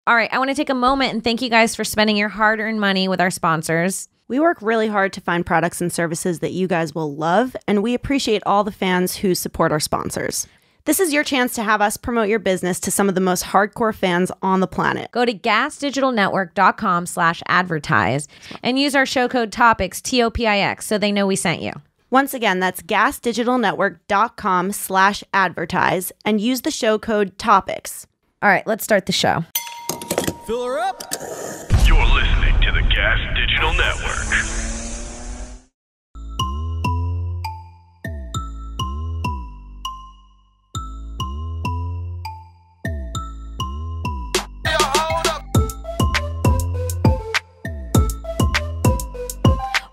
All right, I want to take a moment and thank you guys for spending your hard-earned money with our sponsors. We work really hard to find products and services that you guys will love, and we appreciate all the fans who support our sponsors. This is your chance to have us promote your business to some of the most hardcore fans on the planet. Go to gasdigitalnetwork.com/advertise and use our show code TOPIX, T-O-P-I-X, so they know we sent you. Once again, that's gasdigitalnetwork.com/advertise and use the show code TOPIX. All right, let's start the show. Fill her up. You're listening to the Gas Digital Network.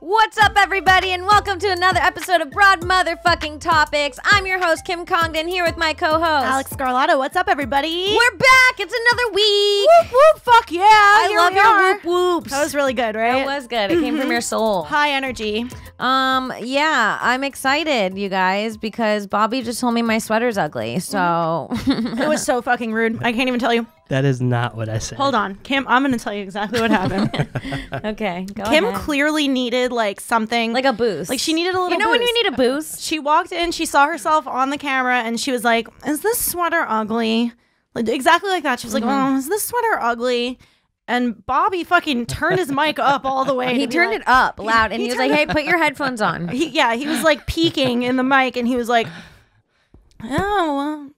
What's up, everybody, and welcome to another episode of Broad Motherfucking Topics. I'm your host, Kim Congdon, here with my co-host, Alex Scarlato. What's up, everybody? We're back. It's another week. Whoop, whoop, fuck yeah. I love your whoop whoops. That was really good, right? It was good. It came from your soul. High energy. Yeah, I'm excited, you guys, because Bobby just told me my sweater's ugly, so. It was so fucking rude. I can't even tell you. That is not what I said. Hold on. Kim, I'm going to tell you exactly what happened. Okay, go Kim ahead. Clearly needed like something. Like a boost. Like she needed a little You know when boost. you need a boost? She walked in, she saw herself on the camera, and she was like, is this sweater ugly? Like, exactly like that. She was like, oh, is this sweater ugly? And Bobby fucking turned his mic up all the way. He turned it up loud, and he was like, hey, put your headphones on. He was like peeking in the mic, and he was like, oh,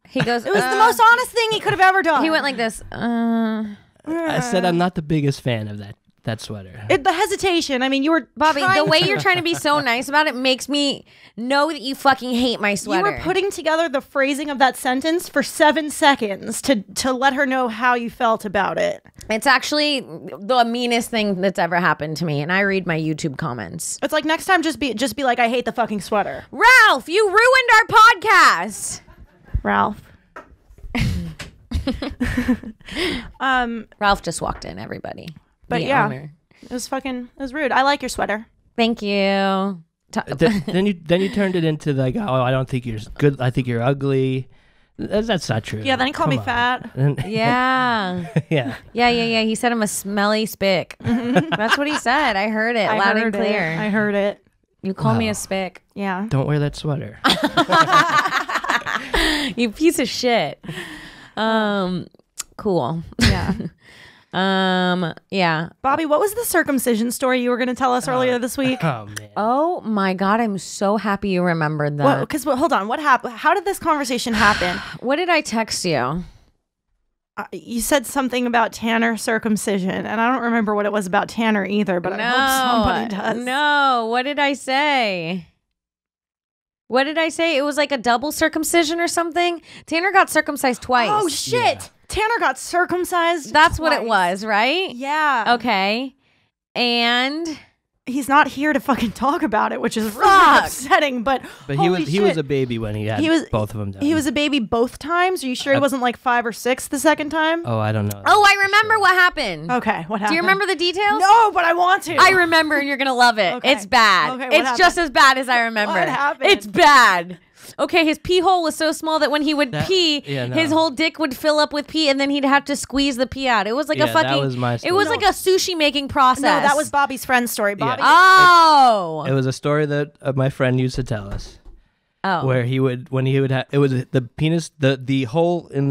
He goes, it was the most honest thing he could have ever done. He went like this. I said I'm not the biggest fan of that sweater. The hesitation. I mean, you were Bobby, the trying way to- you're trying to be so nice about it makes me know that you fucking hate my sweater. You were putting together the phrasing of that sentence for 7 seconds to let her know how you felt about it. It's actually the meanest thing that's ever happened to me, and I read my YouTube comments. It's like next time, just be like, I hate the fucking sweater, Ralph, you ruined our podcast. Ralph. Ralph just walked in, everybody. But The yeah, owner. it was rude. I like your sweater. Thank you. Then you turned it into like, oh, I don't think you're good. I think you're ugly. That's not true. Yeah, then he called me Come fat. on. Yeah. Yeah. Yeah. He said I'm a smelly spick. That's what he said. I heard it loud and clear. I heard it. You call me a spick. Yeah. Don't wear that sweater. You piece of shit. Cool. Yeah. Yeah. Bobby, what was the circumcision story you were going to tell us earlier this week? Oh man. Oh my God, I'm so happy you remembered that. Because hold on, what happened? How did this conversation happen? What did I text you? You said something about Tanner circumcision, and I don't remember what it was about Tanner either, but I hope somebody does. No, what did I say? What did I say? It was like a double circumcision or something. Tanner got circumcised twice. Oh, shit. Yeah. Tanner got circumcised That's what it twice. was, right? Yeah. Okay. And He's not here to fucking talk about it, which is really Fuck. upsetting, but But holy he was shit. a baby when he had both of them done. He was a baby both times? Are you sure he wasn't like 5 or 6 the second time? Oh, I don't know. oh, I remember what happened. Okay, what happened? Do you remember the details? No, but I want to. I remember, and you're gonna love it. Okay. It's bad. Okay, what it's just happened? as bad as I remember. What happened? It's bad. Okay, his pee hole was so small that when he would pee, yeah, no. his whole dick would fill up with pee, and then he'd have to squeeze the pee out. It was like a Yeah, fucking. that was my It was story. like a sushi making process. No, that was Bobby's friend's story. Bobby. Oh. It was a story that my friend used to tell us. Oh. Where he would have it was the penis the hole in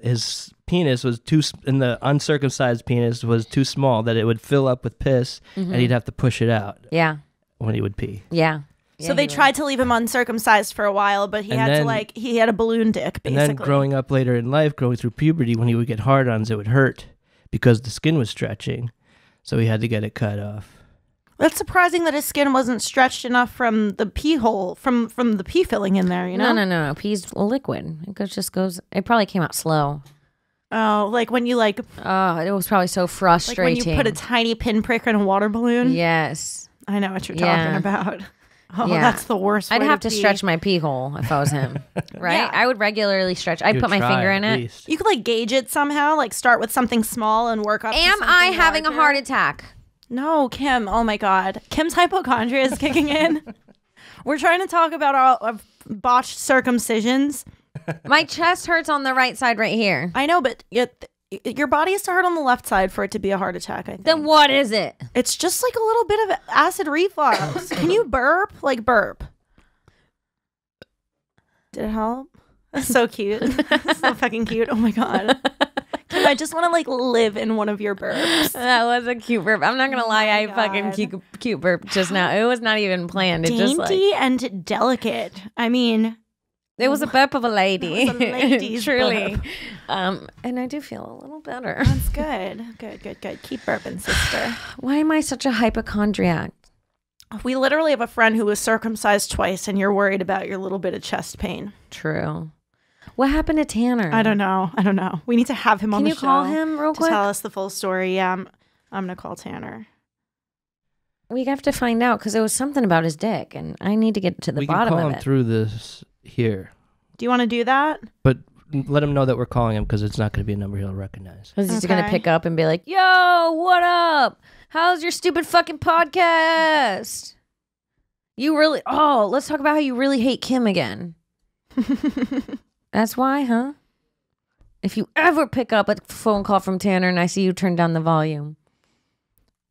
his penis was in the uncircumcised penis was too small that it would fill up with piss and he'd have to push it out Yeah. when he would pee. Yeah. So they tried to leave him uncircumcised for a while, but he had a balloon dick, basically. And then growing up later in life, growing through puberty, when he would get hard-ons, it would hurt because the skin was stretching. So he had to get it cut off. That's surprising that his skin wasn't stretched enough from the pee hole, from the pee filling in there, you know? No. Pee's a liquid. Just goes. It probably came out slow. Oh, like when you Oh, it was probably so like frustrating. when you put a tiny pinprick in a water balloon? Yes. I know what you're Yeah. talking about. Oh, Yeah. that's the worst I'd way have to pee. stretch my pee hole if I was him, right? Yeah. I would regularly stretch. I'd You put my try, finger at in it. least. You could like gauge it somehow, like start with something small and work up to Am something I having a larger. heart attack? No, Kim. Oh my God. Kim's hypochondria is kicking in. We're trying to talk about our botched circumcisions. My chest hurts on the right side right here. I know, but Your body has to hurt on the left side for it to be a heart attack, I think. Then what is it? It's just like a little bit of acid reflux. Can you burp? Like burp. Did it help? That's so cute. So fucking cute. Oh my God. Kim, I just want to like live in one of your burps. That was a cute burp. I'm not gonna lie, I fucking cute burp just now. It was not even planned. It Dainty just like and delicate. I mean, it was a burp of a lady. It was a lady's truly. burp. And I do feel a little better. That's good. Good. Keep burping, sister. Why am I such a hypochondriac? We literally have a friend who was circumcised twice, and you're worried about your little bit of chest pain. True. What happened to Tanner? I don't know. We need to have him on the show. Can you call him real quick? To tell us the full story. Yeah, I'm gonna call Tanner. We have to find out because it was something about his dick, and I need to get to the bottom of it. We can call him through this here. Do you want to do that? But let him know that we're calling him because it's not going to be a number he'll recognize. Because he's going to pick up and be like, yo, what up? How's your stupid fucking podcast? Let's talk about how you really hate Kim again. That's why, huh? If you ever pick up a phone call from Tanner and I see you turn down the volume.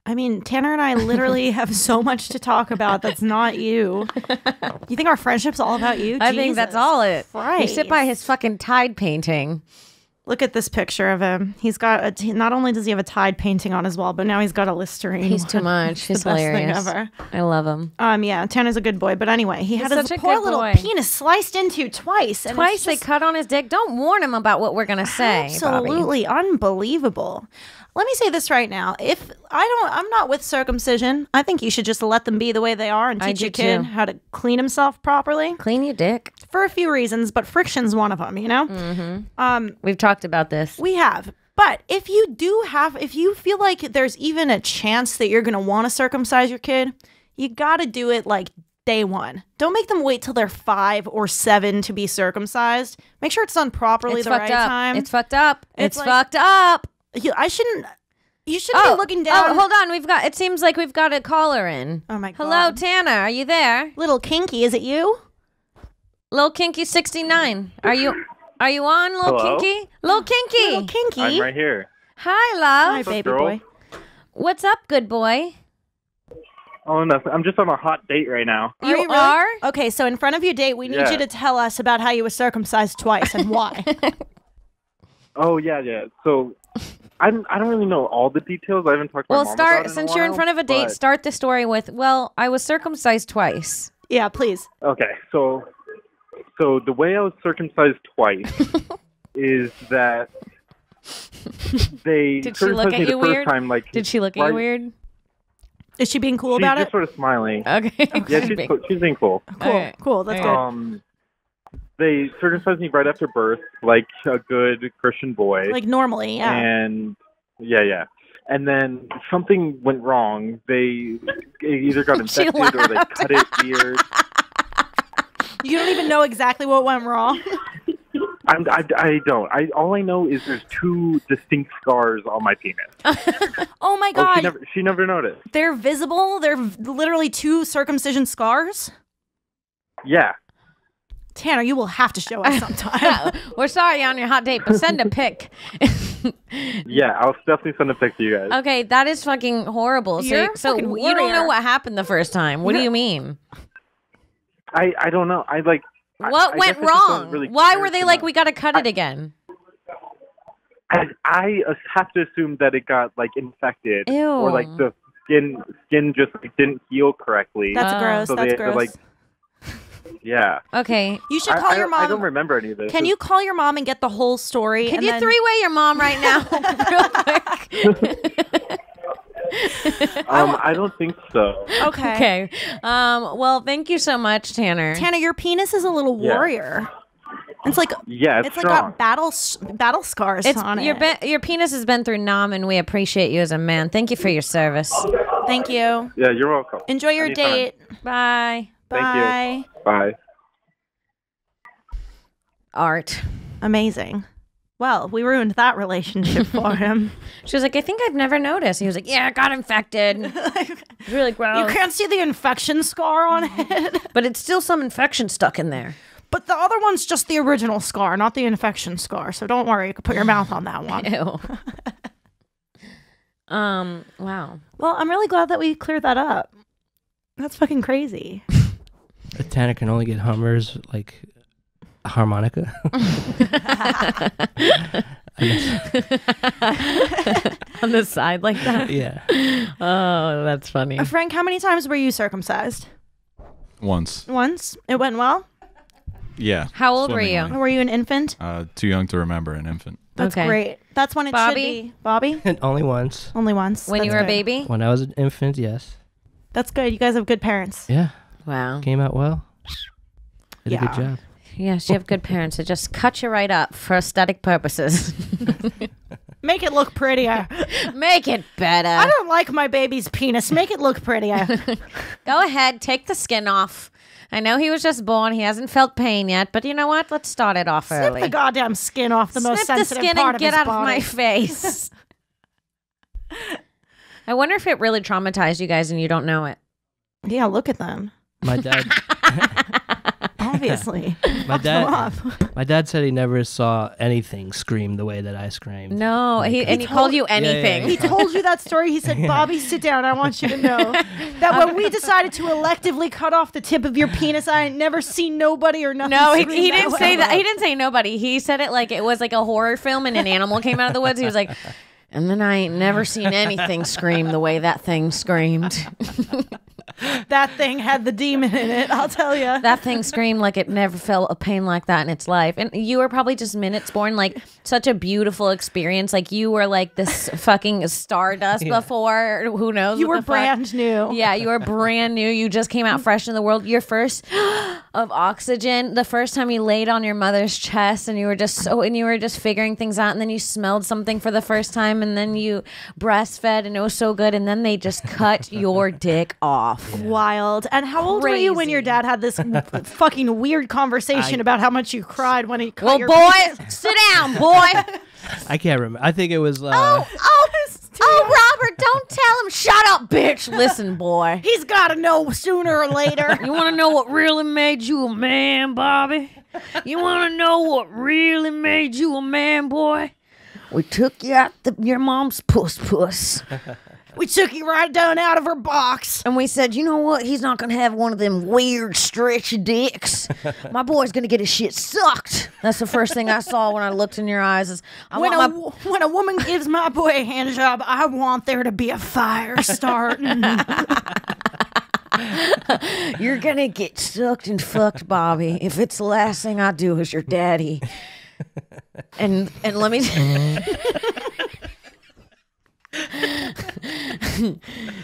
I mean, Tanner and I literally have so much to talk about that's not you. You think our friendship's all about you? I think that's all it. Right. You sit by his fucking Tide painting. Look at this picture of him. He's got not only does he have a Tide painting on his wall, but now he's got a Listerine. He's too much. He's the best hilarious. thing ever. I love him. Yeah, Tanner's a good boy. But anyway, he had his such a poor good little boy. penis sliced into twice. And Twice they cut on his dick. Don't warn him about what we're gonna say. Absolutely unbelievable. Let me say this right now. I'm not with circumcision. I think you should just let them be the way they are and teach your kid how to clean himself properly. Clean your dick. For a few reasons, but friction's one of them, you know? Mm-hmm. We've talked about this. We have. But if you feel like there's even a chance that you're going to want to circumcise your kid, you got to do it like day one. Don't make them wait till they're 5 or 7 to be circumcised. Make sure it's done properly the right time. It's fucked up. It's like- fucked up. You shouldn't be looking down. Oh, hold on. It seems like we've got a caller in. Oh my God. Hello, Tanner. Are you there? Little Kinky, is it you? Lil Kinky 69. Are you on, Lil Hello? Kinky? Lil Kinky. Little Kinky. I'm right here. Hi, love. Hi, baby girl? boy. What's up, good boy? Oh, nothing. I'm just on a hot date right now. You really? are? Okay, so in front of your date, we need Yeah. you to tell us about how you were circumcised twice and why. Oh, yeah. So I don't really know all the details. I haven't talked to my mom about it in a since you're in while, front of a date, but- start the story with, well, I was circumcised twice. Yeah, please. Okay, so the way I was circumcised twice is that they Did she look circumcised at me the you first weird? time. Like, Did she look at you weird? Is she being cool she's about just it? sort of smiling. Okay. Yeah, she's being cool. Cool, Okay. cool. That's good. They circumcised me right after birth, like a good Christian boy. Like normally, yeah. And yeah. And then something went wrong. They either got She infected or they laughed. cut it weird. You don't even know exactly what went wrong. I don't. All I know is there's 2 distinct scars on my penis. Oh my Oh, God. she never noticed. They're visible. They're literally 2 circumcision scars. Yeah. Tanner, you will have to show us sometime. We're sorry on your hot date, but send a pic. Yeah, I'll definitely send a pic to you guys. Okay, that is fucking horrible. You're So fucking you don't know warrior. what happened the first time. What do you mean? I don't know. What I guess went I just wrong? wasn't really Why were curious they like, enough. we got to cut it again? I have to assume that it got like infected, Ew. or like the skin just like, didn't heal correctly. That's Oh. gross. So they That's had to, gross. like, yeah. Okay. You should call your mom. I don't remember any of this. Can you call your mom and get the whole story? Can and you then- three-way your mom right now real quick? I don't think so. Okay. Okay. Well, thank you so much, Tanner. Tanner, your penis is a little Yeah. warrior. It's like Yeah, it's like strong. got battle scars on it. Your penis has been through Nam, and we appreciate you as a man. Thank you for your service. Thank you. Yeah, you're welcome. Enjoy your Anytime. date. Bye. Thank Bye. you. Bye. Art. Amazing. Well, we ruined that relationship for him. She was like, I think I've never noticed. He was like, yeah, I got infected. It's really gross. You can't see the infection scar on it. But it's still some infection stuck in there. But the other one's just the original scar, not the infection scar. So don't worry, you can put your mouth on that one. Ew. Wow. Well, I'm really glad that we cleared that up. That's fucking crazy. Tanner can only get Hummers like a harmonica. On the side like that? Yeah. Oh, that's funny. Frank, how many times were you circumcised? Once. Once? It went well? Yeah. How old were you? swimmingly. Were you an infant? Too young to remember an infant. That's Okay. great. That's when it should Bobby? be. Bobby? And only once. Only once. When you That's were a good. baby? When I was an infant, yes. That's good. You guys have good parents. Yeah. Wow. Came out well. Did a Yeah. good job. Yes, you have good parents that just cut you right up for aesthetic purposes. Make it look prettier. Make it better. I don't like my baby's penis. Make it look prettier. Go ahead, take the skin off. I know he was just born. He hasn't felt pain yet, but you know what? Let's start it off Snip early. the goddamn skin off the most Snip the sensitive skin part and of get his out body. of my face. I wonder if it really traumatized you guys and you don't know it. Yeah, look at them. My dad Obviously. my Go dad off. my dad said he never saw anything scream the way that I screamed. No, he called you anything. He told you that story. He said, Bobby, sit down. I want you to know that when we decided to electively cut off the tip of your penis, I ain't never seen nobody or nothing. No, he scream didn't way. say that. He didn't say nobody. He said it like it was like a horror film and an animal came out of the woods. He was like, and then I ain't never seen anything scream the way that thing screamed. That thing had the demon in it, I'll tell you. That thing screamed like it never felt a pain like that in its life. And you were probably just minutes born, like such a beautiful experience. Like you were like this fucking stardust before. Who knows? You what were the fuck. brand new. Yeah, you were brand new. You just came out fresh in the world. Your first of oxygen, the first time you laid on your mother's chest and you were just figuring things out, and then you smelled something for the first time, and then you breastfed and it was so good, and then they just cut your dick off. Wild. And how old were you when Crazy. your dad had this fucking weird conversation about how much you cried when he cut Well, your boy, sit down, boy. I can't remember. I think it was Oh, Robert, don't tell him. Shut up, bitch. Listen, boy. He's got to know sooner or later. You want to know what really made you a man, Bobby? You want to know what really made you a man, boy? We took you out your mom's puss. We took you right down out of her box. And we said, you know what? He's not going to have one of them weird stretchy dicks. My boy's going to get his shit sucked. That's the first thing I saw when I looked in your eyes. Is When a woman gives my boy a hand job, I want there to be a fire starting. You're going to get sucked and fucked, Bobby. If it's the last thing I do as your daddy. And let me...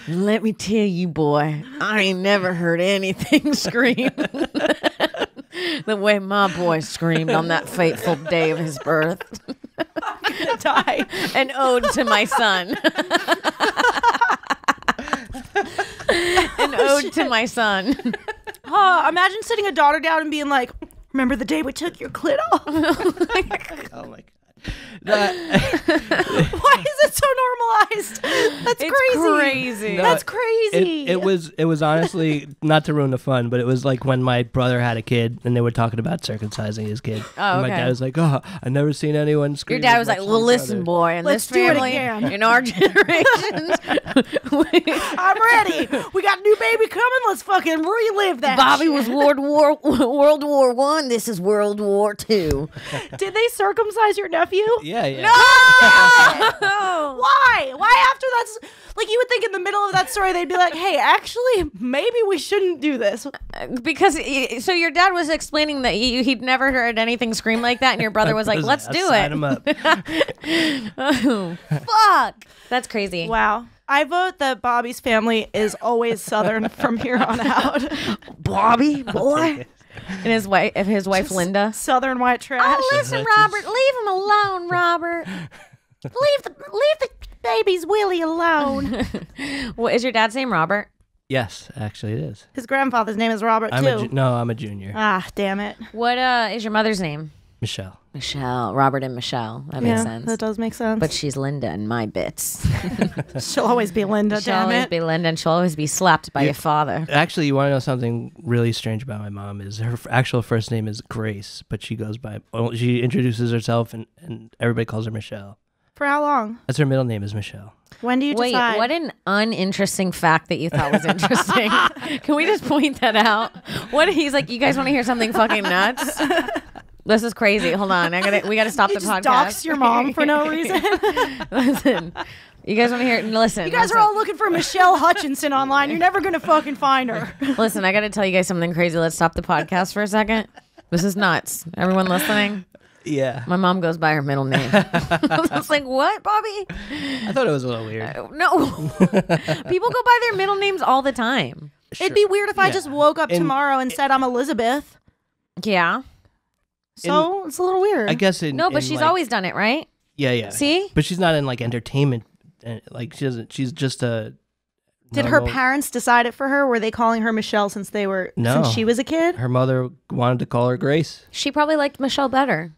Let me tell you, boy, I ain't never heard anything scream the way my boy screamed on that fateful day of his birth. Die. An ode to my son. An ode to my son. Imagine sitting a daughter down and being like, remember the day we took your clit off? oh my god. Why is it so normalized? That's crazy. No, That's crazy. It was honestly, not to ruin the fun, but it was like when my brother had a kid and they were talking about circumcising his kid. Oh, And my okay. dad was like, "Oh, I never seen anyone scream." Your dad as was like, much well, as my listen, brother." boy, in Let's this do it family, again. in our generations, I'm ready. We got a new baby coming. Let's fucking relive that. Bobby shit. was World War One. This is World War Two. Did they circumcise your nephew? Yeah, yeah. Why? Why after that's like you would think in the middle of that story they'd be like, hey, actually, maybe we shouldn't do this. Because so your dad was explaining that he'd never heard anything scream like that, and your brother was like, "Let's do Sign it." him up. Oh, fuck, that's crazy. Wow. I vote that Bobby's family is always Southern from here on out. Bobby, boy, and his wife Linda. Southern white trash. Oh, listen, Robert, leave him alone, Robert. leave the baby's Willie alone. Well, is your dad's name Robert? Yes, actually, it is. His grandfather's name is Robert too. I'm a junior. Ah, damn it. What is your mother's name? Michelle. Michelle, Robert and Michelle. That makes sense. That does make sense. But she's Linda in my bits. She'll always be Linda, She'll damn always it. be Linda, and she'll always be slapped by your father. Actually, you want to know something really strange about my mom? Is her actual first name is Grace, but she goes by. She introduces herself, and everybody calls her Michelle. For how long? That's her middle name is Michelle. When do you Wait, decide? what an uninteresting fact that you thought was interesting. Can we just point that out? What he's like, you guys want to hear something fucking nuts? This is crazy. Hold on. We got to stop the podcast. Dox your mom for no reason. Listen. You guys want to hear? Listen. You guys are all looking for Michelle Hutchinson online. You're never going to fucking find her. Listen, I got to tell you guys something crazy. Let's stop the podcast for a second. This is nuts. Everyone listening? Yeah. My mom goes by her middle name. I was like, what, Bobby? I thought it was a little weird. No. People go by their middle names all the time. Sure. It'd be weird if I just woke up tomorrow and said I'm Elizabeth. Yeah. So it's a little weird. I guess No, but she's always done it, right? Yeah. See? But she's not in like entertainment. Like she doesn't. She's just a. Did her parents decide it for her? Were they calling her Michelle since since she was a kid? Her mother wanted to call her Grace. She probably liked Michelle better.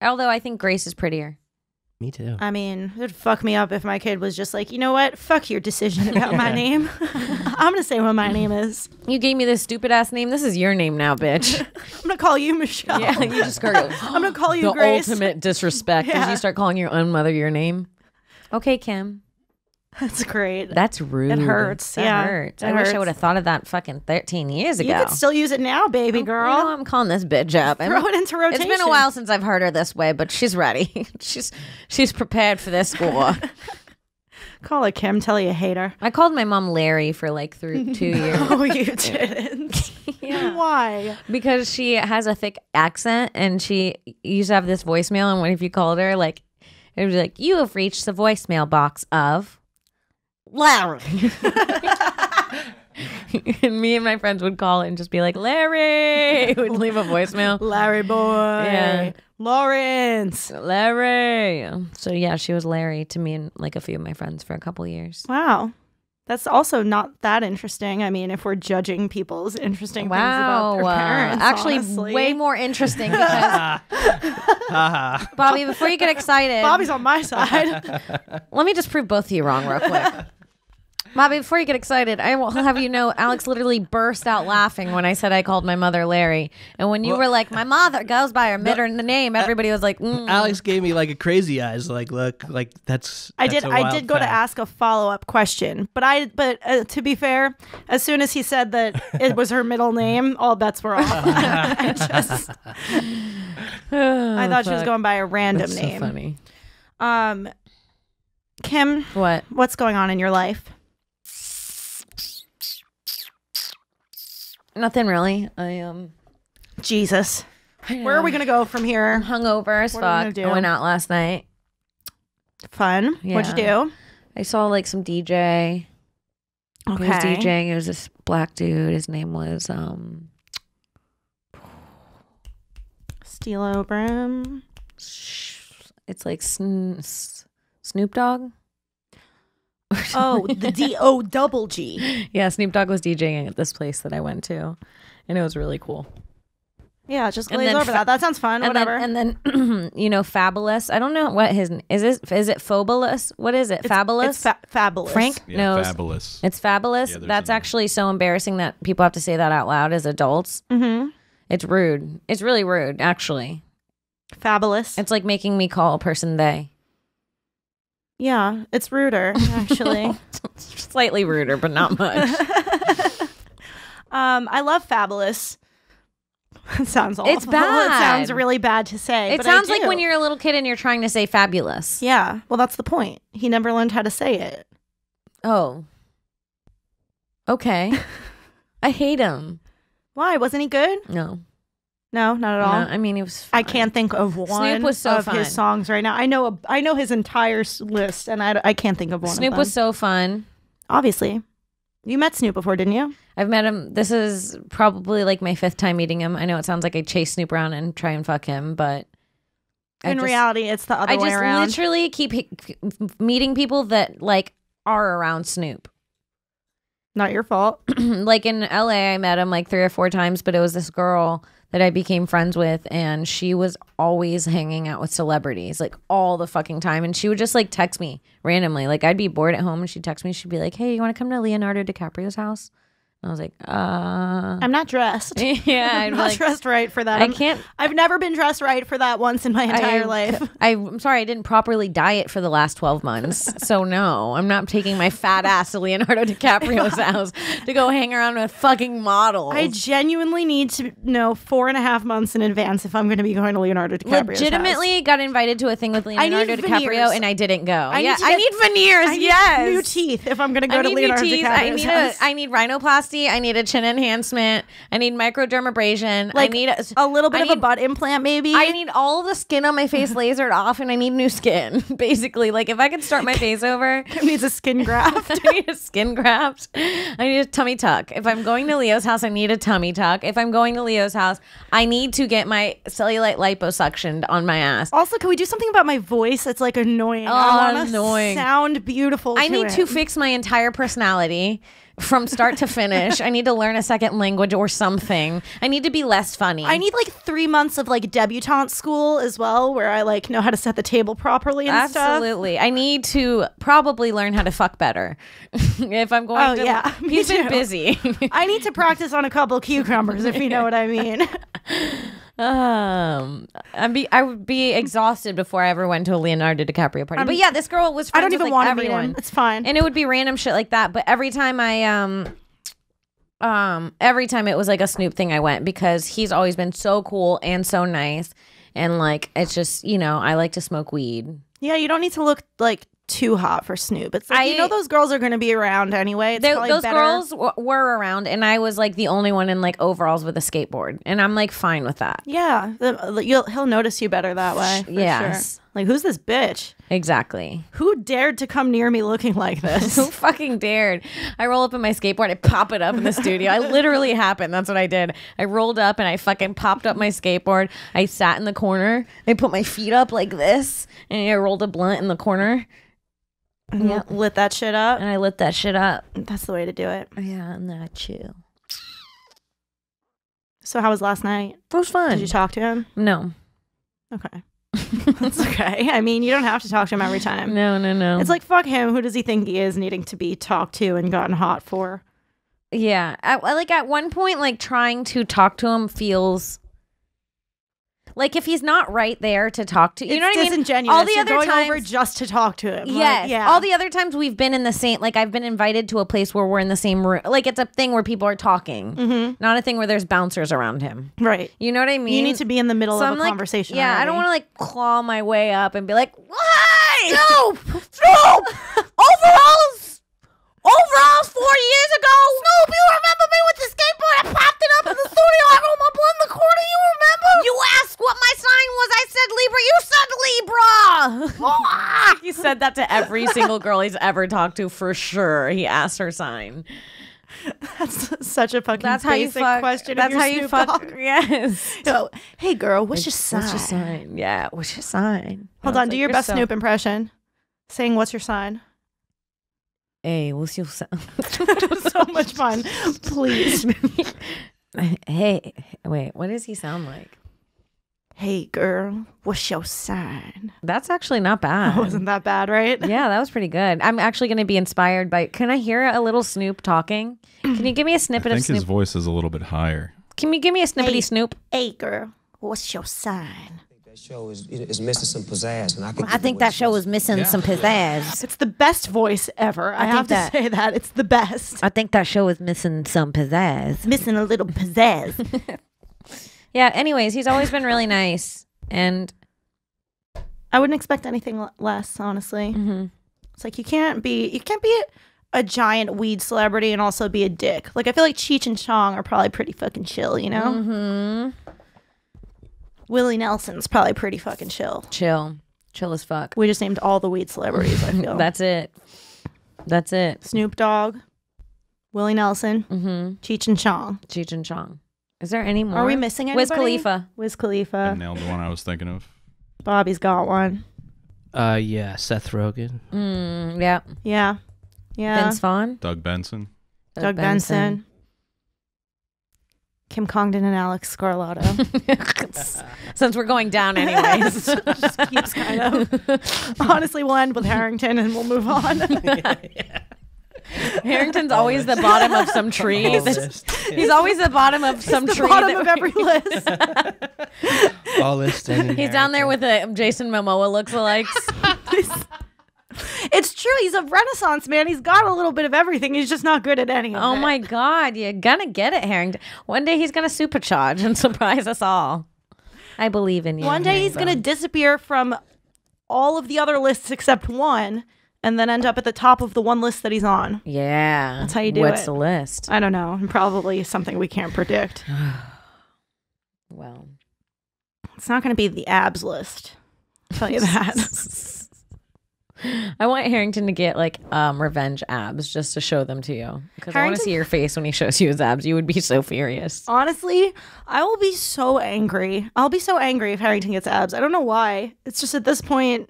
Although I think Grace is prettier. Me too. I mean, it would fuck me up if my kid was just like, you know what? Fuck your decision about my name. I'm going to say what my name is. You gave me this stupid ass name. This is your name now, bitch. I'm going to call you Michelle. Yeah, you just go. I'm going to call you the Grace. ultimate disrespect is you start calling your own mother your name. Okay, Kim. That's great. That's rude. It hurts. That hurts. I wish I would have thought of that fucking 13 years ago. You could still use it now, baby girl. You know, I'm calling this bitch up. Throw it into rotation. It's been a while since I've heard her this way, but she's ready. she's prepared for this score. Call her Kim. Tell you hate her. I called my mom Larry for like 2 years. Oh, you didn't. Yeah. Why? Because she has a thick accent, and she used to have this voicemail, and what if you called her, like, it would be like, you have reached the voicemail box of Larry. And me and my friends would call it and just be like, Larry. We'd leave a voicemail. Larry boy. Yeah. Lawrence. Larry. So yeah, she was Larry to me and like a few of my friends for a couple years. Wow. That's also not that interesting. I mean, if we're judging people's interesting things about their parents. Actually, honestly. way more interesting because Bobby, before you get excited. Bobby's on my side. Let me just prove both of you wrong real quick. Bobby, before you get excited, I will have you know, Alex literally burst out laughing when I said I called my mother Larry. And when you were like, my mother goes by her middle name, everybody was like, Alex gave me like a crazy eyes. Like, look, like that's. I did go to ask a follow-up question, but to be fair, as soon as he said that it was her middle name, all bets were off. I thought she was going by a random That's name. So funny. Kim, what's going on in your life? Nothing really. Jesus. Where are we gonna go from here? I'm hungover as What are we fuck. gonna do? I went out last night. Fun. Yeah. What'd you do? I saw like some DJ. Okay. He was DJing. It was this black dude. His name was Stilo Brim. It's like Snoop Dogg. Oh, the D-O-double-G. Yeah, Snoop Dogg was DJing at this place that I went to, and it was really cool. Yeah, just And glaze then over that. That sounds fun. Whatever. And then you know, Fabulous. I don't know what his is. Is it Fabulous? What is it? Fabulous. It's Fabulous. Frank Yeah, knows. Fabulous. It's Fabulous. Yeah, there's That's a- actually so embarrassing that people have to say that out loud as adults. Mm-hmm. It's rude. It's really rude, actually. Fabulous. It's like making me call a person they. Yeah, it's ruder, actually. Slightly ruder, but not much. I love Fabulous. It sounds awful. It's bad. It sounds really bad to say. It but I sounds like do. when you're a little kid and you're trying to say fabulous. Yeah, well, that's the point. He never learned how to say it. Oh. Okay. I hate him. Why? Wasn't he good? No. No, not at all. No, I mean, he was I fine. can't think of one Snoop was so of fun. his songs right now. I know his entire list, and I can't think of one. Snoop of was them. so fun. Obviously. You met Snoop before, didn't you? I've met him. This is probably like my 5th time meeting him. I know it sounds like I chase Snoop around and try and fuck him, but In reality, it's the other way around. I just literally keep meeting people that like are around Snoop. Not your fault. Like in LA, I met him like 3 or 4 times, but it was this girl that I became friends with, and she was always hanging out with celebrities like all the fucking time, and she would just like text me randomly. Like I'd be bored at home and she'd text me, she'd be like, hey, you want to come to Leonardo DiCaprio's house? I was like, I'm not dressed. Yeah, I'm not dressed right for that. I can't. I've never been dressed right for that once in my entire life. I'm sorry, I didn't properly diet for the last 12 months. So no, I'm not taking my fat ass to Leonardo DiCaprio's house to go hang around with fucking models. I genuinely need to know 4.5 months in advance if I'm going to be going to Leonardo DiCaprio's Legitimately house. got invited to a thing with Leonardo DiCaprio and I didn't go. I need veneers. I need new teeth if I'm going to go to Leonardo DiCaprio's house. I need rhinoplasty. I need a chin enhancement. I need microdermabrasion. Like I need a little bit of a butt implant, maybe. I need all the skin on my face lasered off, and I need new skin. Basically, like if I could start my face over, it needs a skin graft. I need a skin graft. I need a tummy tuck. If I'm going to Leo's house, I need a tummy tuck. If I'm going to Leo's house, I need to get my cellulite liposuctioned on my ass. Also, can we do something about my voice? It's like annoying. Oh, I want annoying. to sound beautiful. I need to fix my entire personality from start to finish. I need to learn a second language or something. I need to be less funny. I need like 3 months of like debutante school as well, where I like know how to set the table properly and stuff. Absolutely. I need to probably learn how to fuck better. If I'm going to. Yeah, he's been busy. I need to practice on a couple cucumbers, if you know what I mean. I would be exhausted before I ever went to a Leonardo DiCaprio party. But yeah, this girl was friends I don't even with, want like, to meet everyone. him. It's fine. And it would be random shit like that. But every time every time it was like a Snoop thing, I went because he's always been so cool and so nice. And like, it's just, I like to smoke weed. Yeah, you don't need to look like too hot for Snoop. It's like, those girls are going to be around anyway. Those girls were around, and I was like the only one in like overalls with a skateboard, and I'm like fine with that. Yeah, he'll notice you better that way. Yes. Sure. Like, who's this bitch? Exactly. Who dared to come near me looking like this? Who fucking dared? I roll up in my skateboard, I pop it up in the studio. I literally happened. That's what I did. I rolled up and I fucking popped up my skateboard. I sat in the corner. I put my feet up like this, and I rolled a blunt in the corner. Yeah, lit that shit up. And I lit that shit up. That's the way to do it. Yeah, and then I chill. So how was last night? It was fun. Did you talk to him? No. Okay. That's okay. I mean, you don't have to talk to him every time. No. It's like, fuck him. Who does he think he is, needing to be talked to and gotten hot for? Yeah. At one point, like trying to talk to him feels like if he's not right there to talk to, you know what I mean? Disingenuous. All the You're other going times, over just to talk to him. Yes. Like, yeah. All the other times we've been in the same, like I've been invited to a place where we're in the same room. Like it's a thing where people are talking, not a thing where there's bouncers around him. Right. You know what I mean? You need to be in the middle of a conversation. Yeah, already. I don't want to like claw my way up and be like, "Hey, Snoop, overalls 4 years ago. Snoop, you remember me with the skateboard? I popped it up in the studio. I rolled my blunt in the corner. You remember? You asked what my sign was. I said Libra. You said Libra." He said that to every single girl he's ever talked to for sure. He asked her sign. That's such a fucking That's how you basic fuck. question. That's of your how you Snoop fuck. Dogg. Yes. Yo, hey girl, what's your sign? What's your sign? Yeah, what's your sign? Hold on, do your best Snoop impression. Saying what's your sign? Hey, what's your sign? So much fun. Please. Hey, wait, what does he sound like? Hey girl, what's your sign? That's actually not bad. Wasn't that bad, right? Yeah, that was pretty good. I'm actually going to be inspired by. Can I hear a little Snoop talking? Can you give me a snippet I of think Snoop? his voice is a little bit higher. Can you give me a snippety Hey. Snoop? Hey girl, what's your sign? That show is missing some pizzazz, and I think that show was missing some pizzazz. It's the best voice ever. I have think to say that. It's the best. I think that show is missing some pizzazz. Missing a little pizzazz. Yeah. Anyways, he's always been really nice, and I wouldn't expect anything less, honestly. It's like you can't be a giant weed celebrity and also be a dick. Like I feel like Cheech and Chong are probably pretty fucking chill, you know? Willie Nelson's probably pretty fucking chill. chill as fuck. We just named all the weed celebrities, I feel. That's it. Snoop Dogg, Willie Nelson, Cheech and Chong. Cheech and Chong. Is there any more? Are we missing anybody? Wiz Khalifa. Wiz I Khalifa. nailed the one I was thinking of. Bobby's got one. Yeah, Seth Rogen. Yeah. Yeah. Yeah. Vince Vaughn. Doug Benson. Doug Benson. Kim Congdon and Alex Scarlato. Since we're going down anyways. Just keeps kind of. Honestly, we'll end with Harrington and we'll move on. Harrington's always the bottom of some tree. He's always the bottom of some tree. Bottom of every list. All listed. He's down there with a Jason Momoa lookalikes. It's true. He's a Renaissance man. He's got a little bit of everything. He's just not good at any of it. Oh my God, you're gonna get it, Harrington. One day he's gonna supercharge and surprise us all. I believe in you. One day he's gonna disappear from all of the other lists except one, and then end up at the top of the one list that he's on. Yeah, that's how you do What's it. the list? I don't know. Probably something we can't predict. Well, it's not gonna be the abs list. I'll tell you that. I want Harrington to get like revenge abs just to show them to you, because I want to see your face when he shows you his abs. You would be so furious. Honestly, I will be so angry. I'll be so angry if Harrington gets abs. I don't know why. It's just at this point,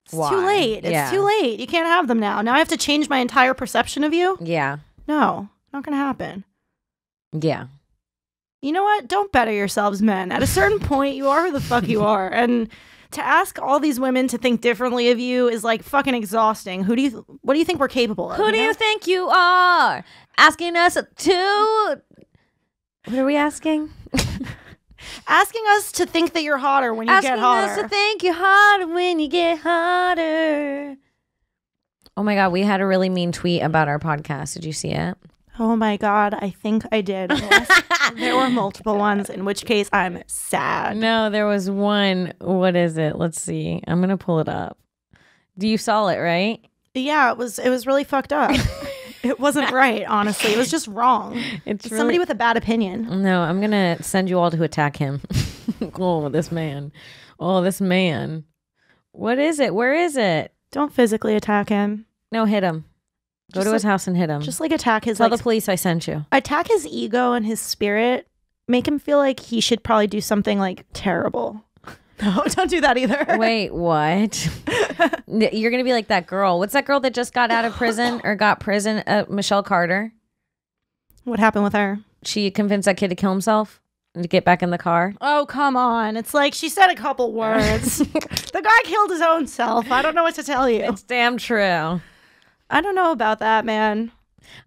it's too late. It's too late. You can't have them now. Now I have to change my entire perception of you? Yeah. No, not gonna happen. Yeah. You know what? Don't better yourselves, men. At a certain point, you are who the fuck you are. And to ask all these women to think differently of you is like fucking exhausting. What do you think we're capable of? Who do you think you are? Asking us to... What are we asking? Asking us to think that you're hotter when you get hotter. Asking us to think you're hotter when you get hotter. Oh my God, we had a really mean tweet about our podcast. Did you see it? Oh my God, I think I did. There were multiple ones, in which case I'm sad. No, there was one. What is it? Let's see. I'm going to pull it up. You saw it, right? Yeah, it was really fucked up. It wasn't right, honestly. It was just wrong. It's really... somebody with a bad opinion. No, I'm going to send you all to attack him. Oh, this man. Oh, this man. What is it? Where is it? Don't physically attack him. No, hit him. Go to his house and hit him. Just like attack his... Tell the police I sent you. Attack his ego and his spirit. Make him feel like he should probably do something like terrible. No, don't do that either. Wait, what? You're going to be like that girl. What's that girl that just got out of prison or got prison? Michelle Carter. What happened with her? She convinced that kid to kill himself and to get back in the car. Oh, come on. It's like she said a couple words. The guy killed his own self. I don't know what to tell you. It's damn true. I don't know about that, man.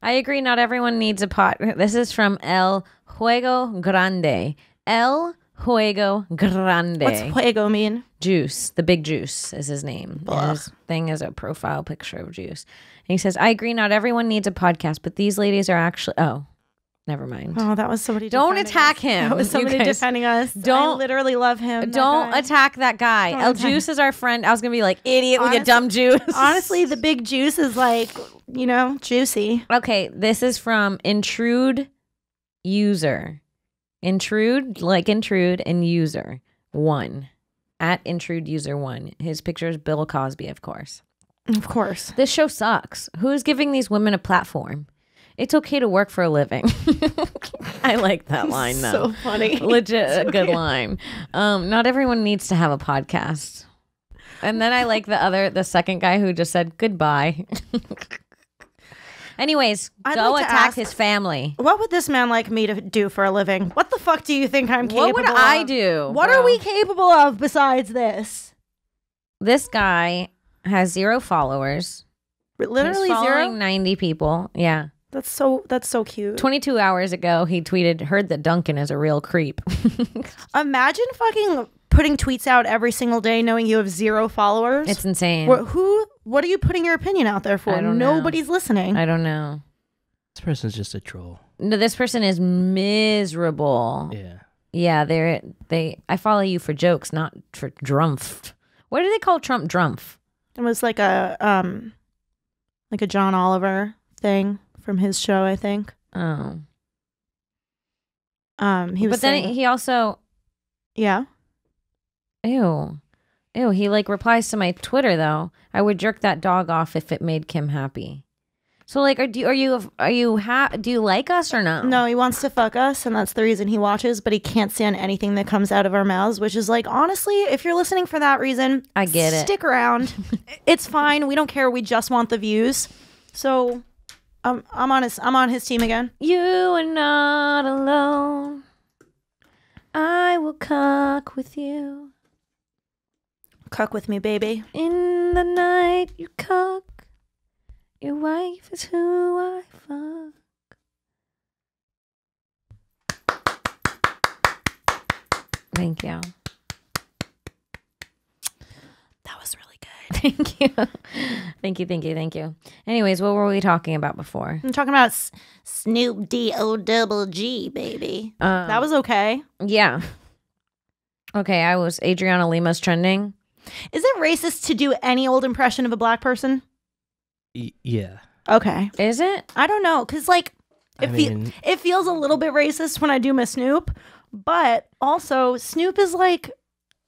I agree. Not everyone needs a pot. This is from El Juego Grande. El Juego Grande. What's Juego mean? Juice. The big Juice is his name. His thing is a profile picture of Juice. And he says, I agree. Not everyone needs a podcast, but these ladies are actually... Oh, never mind. Oh, that was somebody Don't attack him. That was somebody defending us. I literally love him. Don't attack that guy. El Juice is our friend. I was going to be like, idiot with your dumb juice. Honestly, the big Juice is like, you know, juicy. Okay, this is from Intrude User. Intrude, like intrude, and user 1. At Intrude User 1. His picture is Bill Cosby, of course. Of course. This show sucks. Who's giving these women a platform? It's okay to work for a living. I like that line, though. So funny. Legit, a good line. Not everyone needs to have a podcast. And then I like the second guy who just said goodbye. Anyways, go attack his family. What would this man like me to do for a living? What the fuck do you think I'm capable of? What would I do? What are we capable of besides this? This guy has 0 followers. Literally He's following 0? 90 people. Yeah. That's so cute. 22 hours ago, he tweeted, heard that Duncan is a real creep. Imagine fucking putting tweets out every single day knowing you have 0 followers. It's insane. What are you putting your opinion out there for? Nobody's listening. I don't know. This person's just a troll. No, this person is miserable. Yeah. Yeah, I follow you for jokes, not for drumpf. What do they call Trump drumpf? It was like a John Oliver thing from his show, I think. Oh. He was then he also... Yeah? Ew, he like replies to my Twitter though. I would jerk that dog off if it made Kim happy. So like, do you like us or no? No, he wants to fuck us, and that's the reason he watches. But he can't stand anything that comes out of our mouths, which is like, honestly, if you're listening for that reason, I get it. Stick around. It's fine. We don't care. We just want the views. So I'm on his team again. You are not alone. I will cook with you. Cook with me, baby. In the night you cook. Your wife is who I fuck. Thank you. That was really good. Thank you. Thank you. Anyways, what were we talking about before? I'm talking about Snoop D-O-double-G, baby. That was okay. Yeah. Okay, I was Adriana Lima's trending. Is it racist to do any old impression of a black person? Yeah. Okay. Is it? I don't know, because, like, it feels a little bit racist when I do my Snoop, but also Snoop is, like,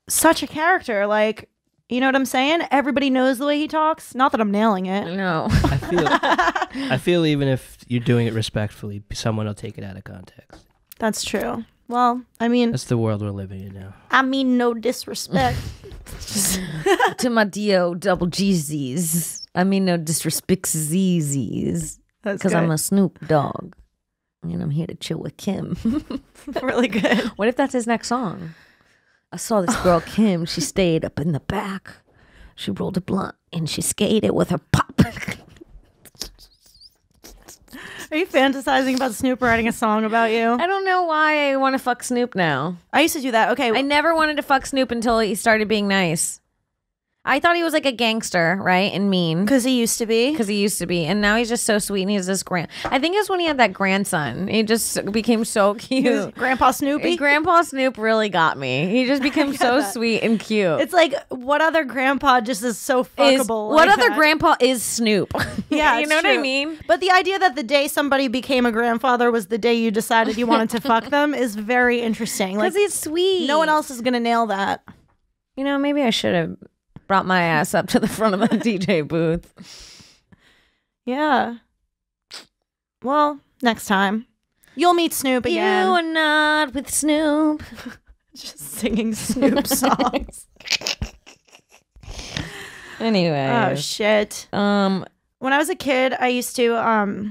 such a character. Like, you know what I'm saying? Everybody knows the way he talks. Not that I'm nailing it. No. I feel even if you're doing it respectfully, someone will take it out of context. That's true. Well, I mean... That's the world we're living in now. I mean, no disrespect. To my D.O. double G's. I mean, no disrespect Z's. Because I'm a Snoop dog. And I'm here to chill with Kim. Really good. What if that's his next song? I saw this girl, Kim. She stayed up in the back. She rolled a blunt and she skated with her pop. Are you fantasizing about Snoop writing a song about you? I don't know why I want to fuck Snoop now. I used to do that. Okay. I never wanted to fuck Snoop until he started being nice. I thought he was like a gangster, right? And mean. Because he used to be. Because he used to be. And now he's just so sweet and he has this I think it was when he had that grandson. He just became so cute. Grandpa Snoopy? Grandpa Snoop really got me. He just became so sweet and cute. It's like, what other grandpa just is so fuckable? What other grandpa is Snoop? Yeah, you know what I mean? But the idea that the day somebody became a grandfather was the day you decided you wanted to fuck them is very interesting. Because Like, he's sweet. no one else is going to nail that. You know, maybe I should have brought my ass up to the front of the DJ booth. Yeah. Well, next time. You'll meet Snoop again. You are not with Snoop. Just singing Snoop songs. Anyway. Oh, shit. When I was a kid, I used to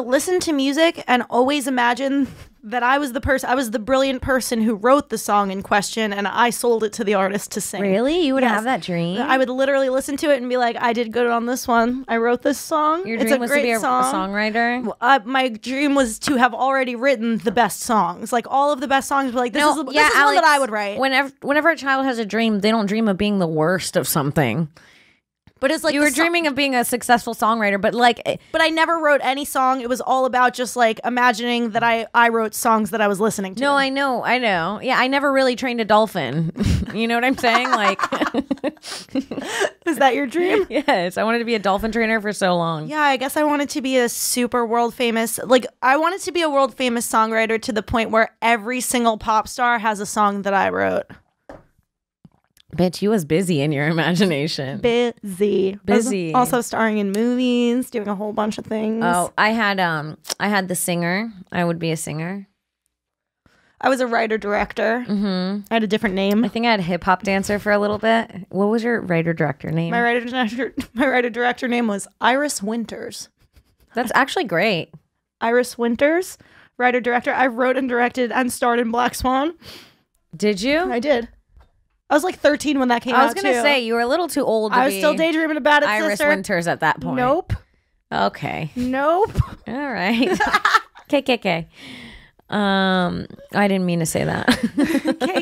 listen to music and always imagine that I was the brilliant person who wrote the song in question and I sold it to the artist to sing. Really? You would Yes. have that dream? I would literally listen to it and be like, I did good on this one. I wrote this song. Your It's dream a was great to be a song. songwriter? My dream was to have already written the best songs. Like all of the best songs were like, this is one that I would write. Whenever a child has a dream, they don't dream of being the worst of something. But it's like you were dreaming of being a successful songwriter, but I never wrote any song. It was all about just like imagining that I wrote songs that I was listening to. No, I know. Yeah, I never really trained a dolphin. You know what I'm saying? Like, is that your dream? Yes, I wanted to be a dolphin trainer for so long. Yeah, I guess I wanted to be a super world famous. Like, I wanted to be a world famous songwriter to the point where every single pop star has a song that I wrote. Bitch, you was busy in your imagination. Busy. Also starring in movies, doing a whole bunch of things. Oh, I had the singer. I would be a singer. I was a writer-director. Mm-hmm. I had a different name. I think I had a hip-hop dancer for a little bit. What was your writer-director name? My writer-director name was Iris Winters. That's actually great. Iris Winters, writer-director. I wrote and directed and starred in Black Swan. Did you? I did. I was like 13 when that came out, I was going to say, you were a little too old to I was still daydreaming about it, Iris sister. Winters at that point. Nope. Okay. Nope. All right. KKK. I didn't mean to say that.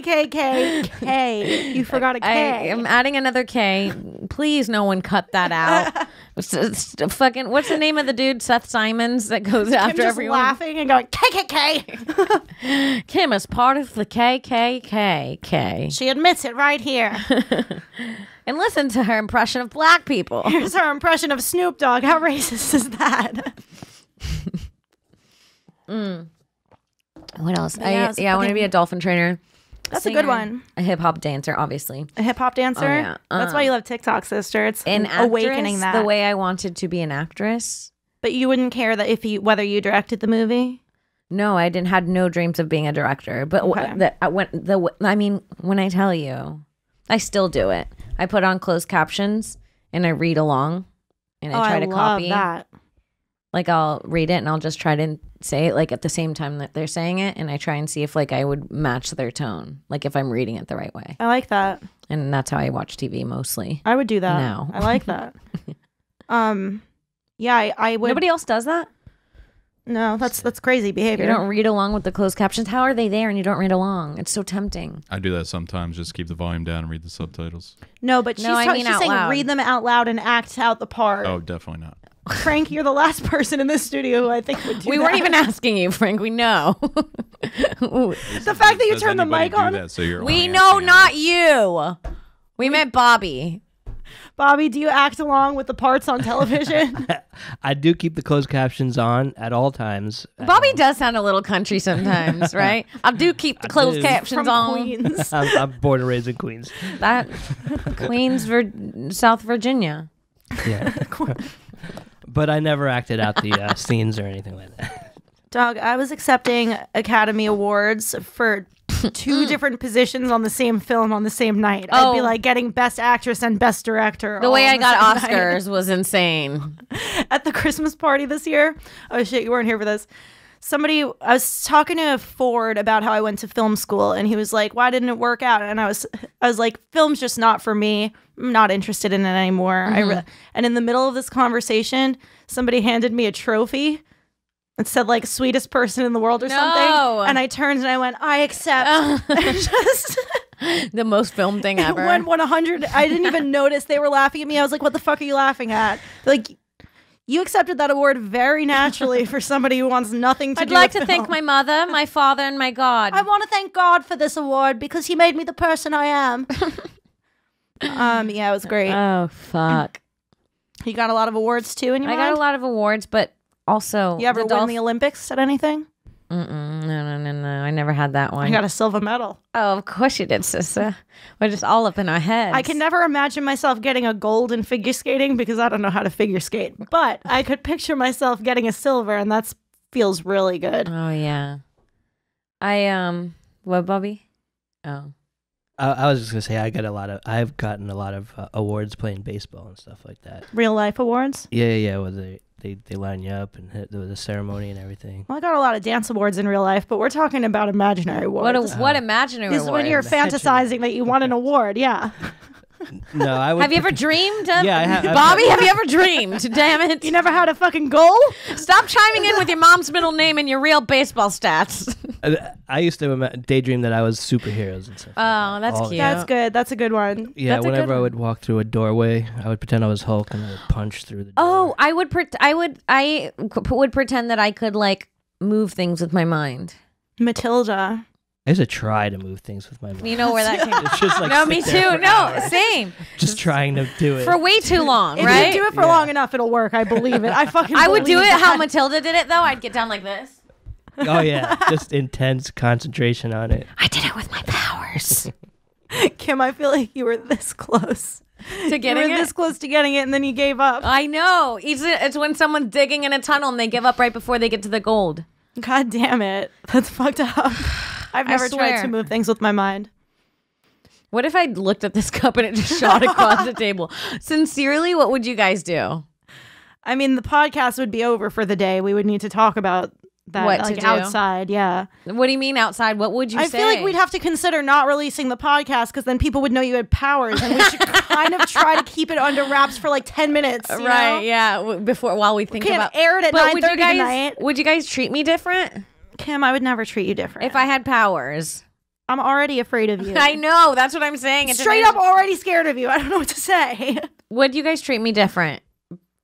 K. You forgot a K. I am adding another K. Please, no one cut that out. It's fucking. What's the name of the dude? Seth Simons that goes after just everyone. laughing and going KKK. Kim is part of the KKK. She admits it right here. And listen to her impression of black people. Here's her impression of Snoop Dogg. How racist is that? What else? Yeah, I want to be a dolphin trainer. That's a good one. A hip hop dancer, obviously. A hip hop dancer? Oh, yeah. That's why you love TikTok, sister. It's An awakening actress, that. the way I wanted to be an actress. But you wouldn't care that whether you directed the movie? No, I had no dreams of being a director. But Okay. when I tell you, I still do it. I put on closed captions and I read along and I try to copy that. Like I'll read it and I'll just try to say it like at the same time that they're saying it, and I try and see if like I would match their tone, like if I'm reading it the right way. I like that. And that's how I watch TV mostly. I would do that. now. I like that. Yeah, I would. Nobody else does that? No, that's crazy behavior. You don't read along with the closed captions. How are they there and you don't read along? It's so tempting. I do that sometimes. Just keep the volume down and read the subtitles. No, but she's I mean she's out saying loud. read them out loud and act out the part. Oh, definitely not. Frank, you're the last person in this studio who I think would do We that. weren't even asking you, Frank. We know. The fact that you Does turned the anybody mic do on. that? So you're We only know, asking not us. you. We meant Bobby. Bobby, do you act along with the parts on television? I do keep the closed captions on at all times. Bobby does sound a little country sometimes, right? I do keep the closed do. captions From on. Queens. I'm born and raised in Queens. That Queens, South Virginia. Yeah. But I never acted out the scenes or anything like that. Doug, I was accepting Academy Awards for 2 different positions on the same film on the same night. I'd be Oh. like getting Best Actress and Best Director. The all way on I the got same night. Oscars was insane. At the Christmas party this year. Oh shit, you weren't here for this. I was talking to Ford about how I went to film school, and he was like, "Why didn't it work out?" And I was like, "Film's just not for me. I'm not interested in it anymore." And in the middle of this conversation, somebody handed me a trophy. It said like sweetest person in the world or something. And I turned and I went, "I accept." Just The most film thing ever. went 100. I didn't even notice they were laughing at me. I was like, "What the fuck are you laughing at?" They're like, you accepted that award very naturally for somebody who wants nothing to I'd do like with to thank film. my mother, my father, and my God. I want to thank God for this award because he made me the person I am. Yeah, it was great. Oh, fuck. You got a lot of awards too in your I mind? got a lot of awards, but also... You ever the win the Olympics at anything? No. I never had that one. I got a silver medal. Oh, of course you did, sister. We're just all up in our heads. I can never imagine myself getting a gold in figure skating because I don't know how to figure skate. But I could picture myself getting a silver, and that feels really good. Oh, yeah. What, Bobby? Oh. I was just gonna say I've gotten a lot of awards playing baseball and stuff like that. Real life awards? Yeah. Where they line you up and there was a ceremony and everything. Well, I got a lot of dance awards in real life, but we're talking about imaginary awards. What imaginary This is when award? you're fantasizing that you won an award, yeah. No, I would. Have you ever dreamed? Yeah, I have. Bobby, have you ever dreamed? Damn it. You never had a fucking goal? Stop chiming in with your mom's middle name and your real baseball stats. I used to daydream that I was superheroes and stuff. Oh, that's cute. That's good. That's a good one. Yeah, That's a whenever good I one. would walk through a doorway, I would pretend I was Hulk and I would punch through the door. Oh, I would pretend that I could like move things with my mind. Matilda. I used to try to move things with my mind. You know where that came It's just like No, sit me there too. for No, hours, same. just trying to do it. For way too long, If right? you do it for long enough, it'll work. I believe it. I fucking I would do believe it how that. Matilda did it though. I'd get down like this. Oh yeah, just intense concentration on it. I did it with my powers. Kim, I feel like you were this close. To You getting were it? this close to getting it, and then you gave up. I know. It's when someone's digging in a tunnel and they give up right before they get to the gold. God damn it. That's fucked up. I've never tried swear. to move things with my mind. What if I looked at this cup and it just shot across the table? Sincerely, what would you guys do? I mean, the podcast would be over for the day. We would need to talk about that What to like do? outside. Yeah. What do you mean outside? What would you I say? feel like we'd have to consider not releasing the podcast because then people would know you had powers, and we should kind of try to keep it under wraps for like 10 minutes. you right? know? Yeah. While we think Can't about air it at But would 9:30 you guys tonight. would you guys treat me different Kim, I would never treat you different. if I had powers? I'm already afraid of you. I know. That's what I'm saying. It's Straight up already scared of you. I don't know what to say. Would you guys treat me different?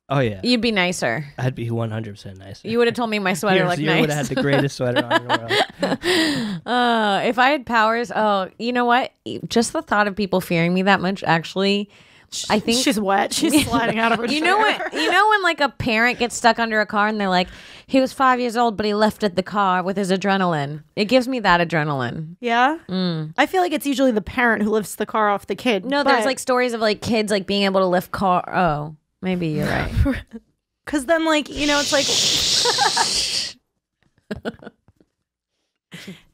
Oh yeah, You'd be nicer. I'd be 100% nice. You would have told me my sweater looked you nice. would have had the greatest sweater on in the world. If I had powers, you know what? Just the thought of people fearing me that much, actually, I think She's wet. She's sliding out of her You chair. know what? You know when like a parent gets stuck under a car and they're like, he was 5 years old, but he lifted the car with his adrenaline. It gives me that adrenaline. Yeah? I feel like it's usually the parent who lifts the car off the kid. No, there's like stories of like kids like being able to lift car. Oh, maybe you're right. Because then, like, you know, it's like...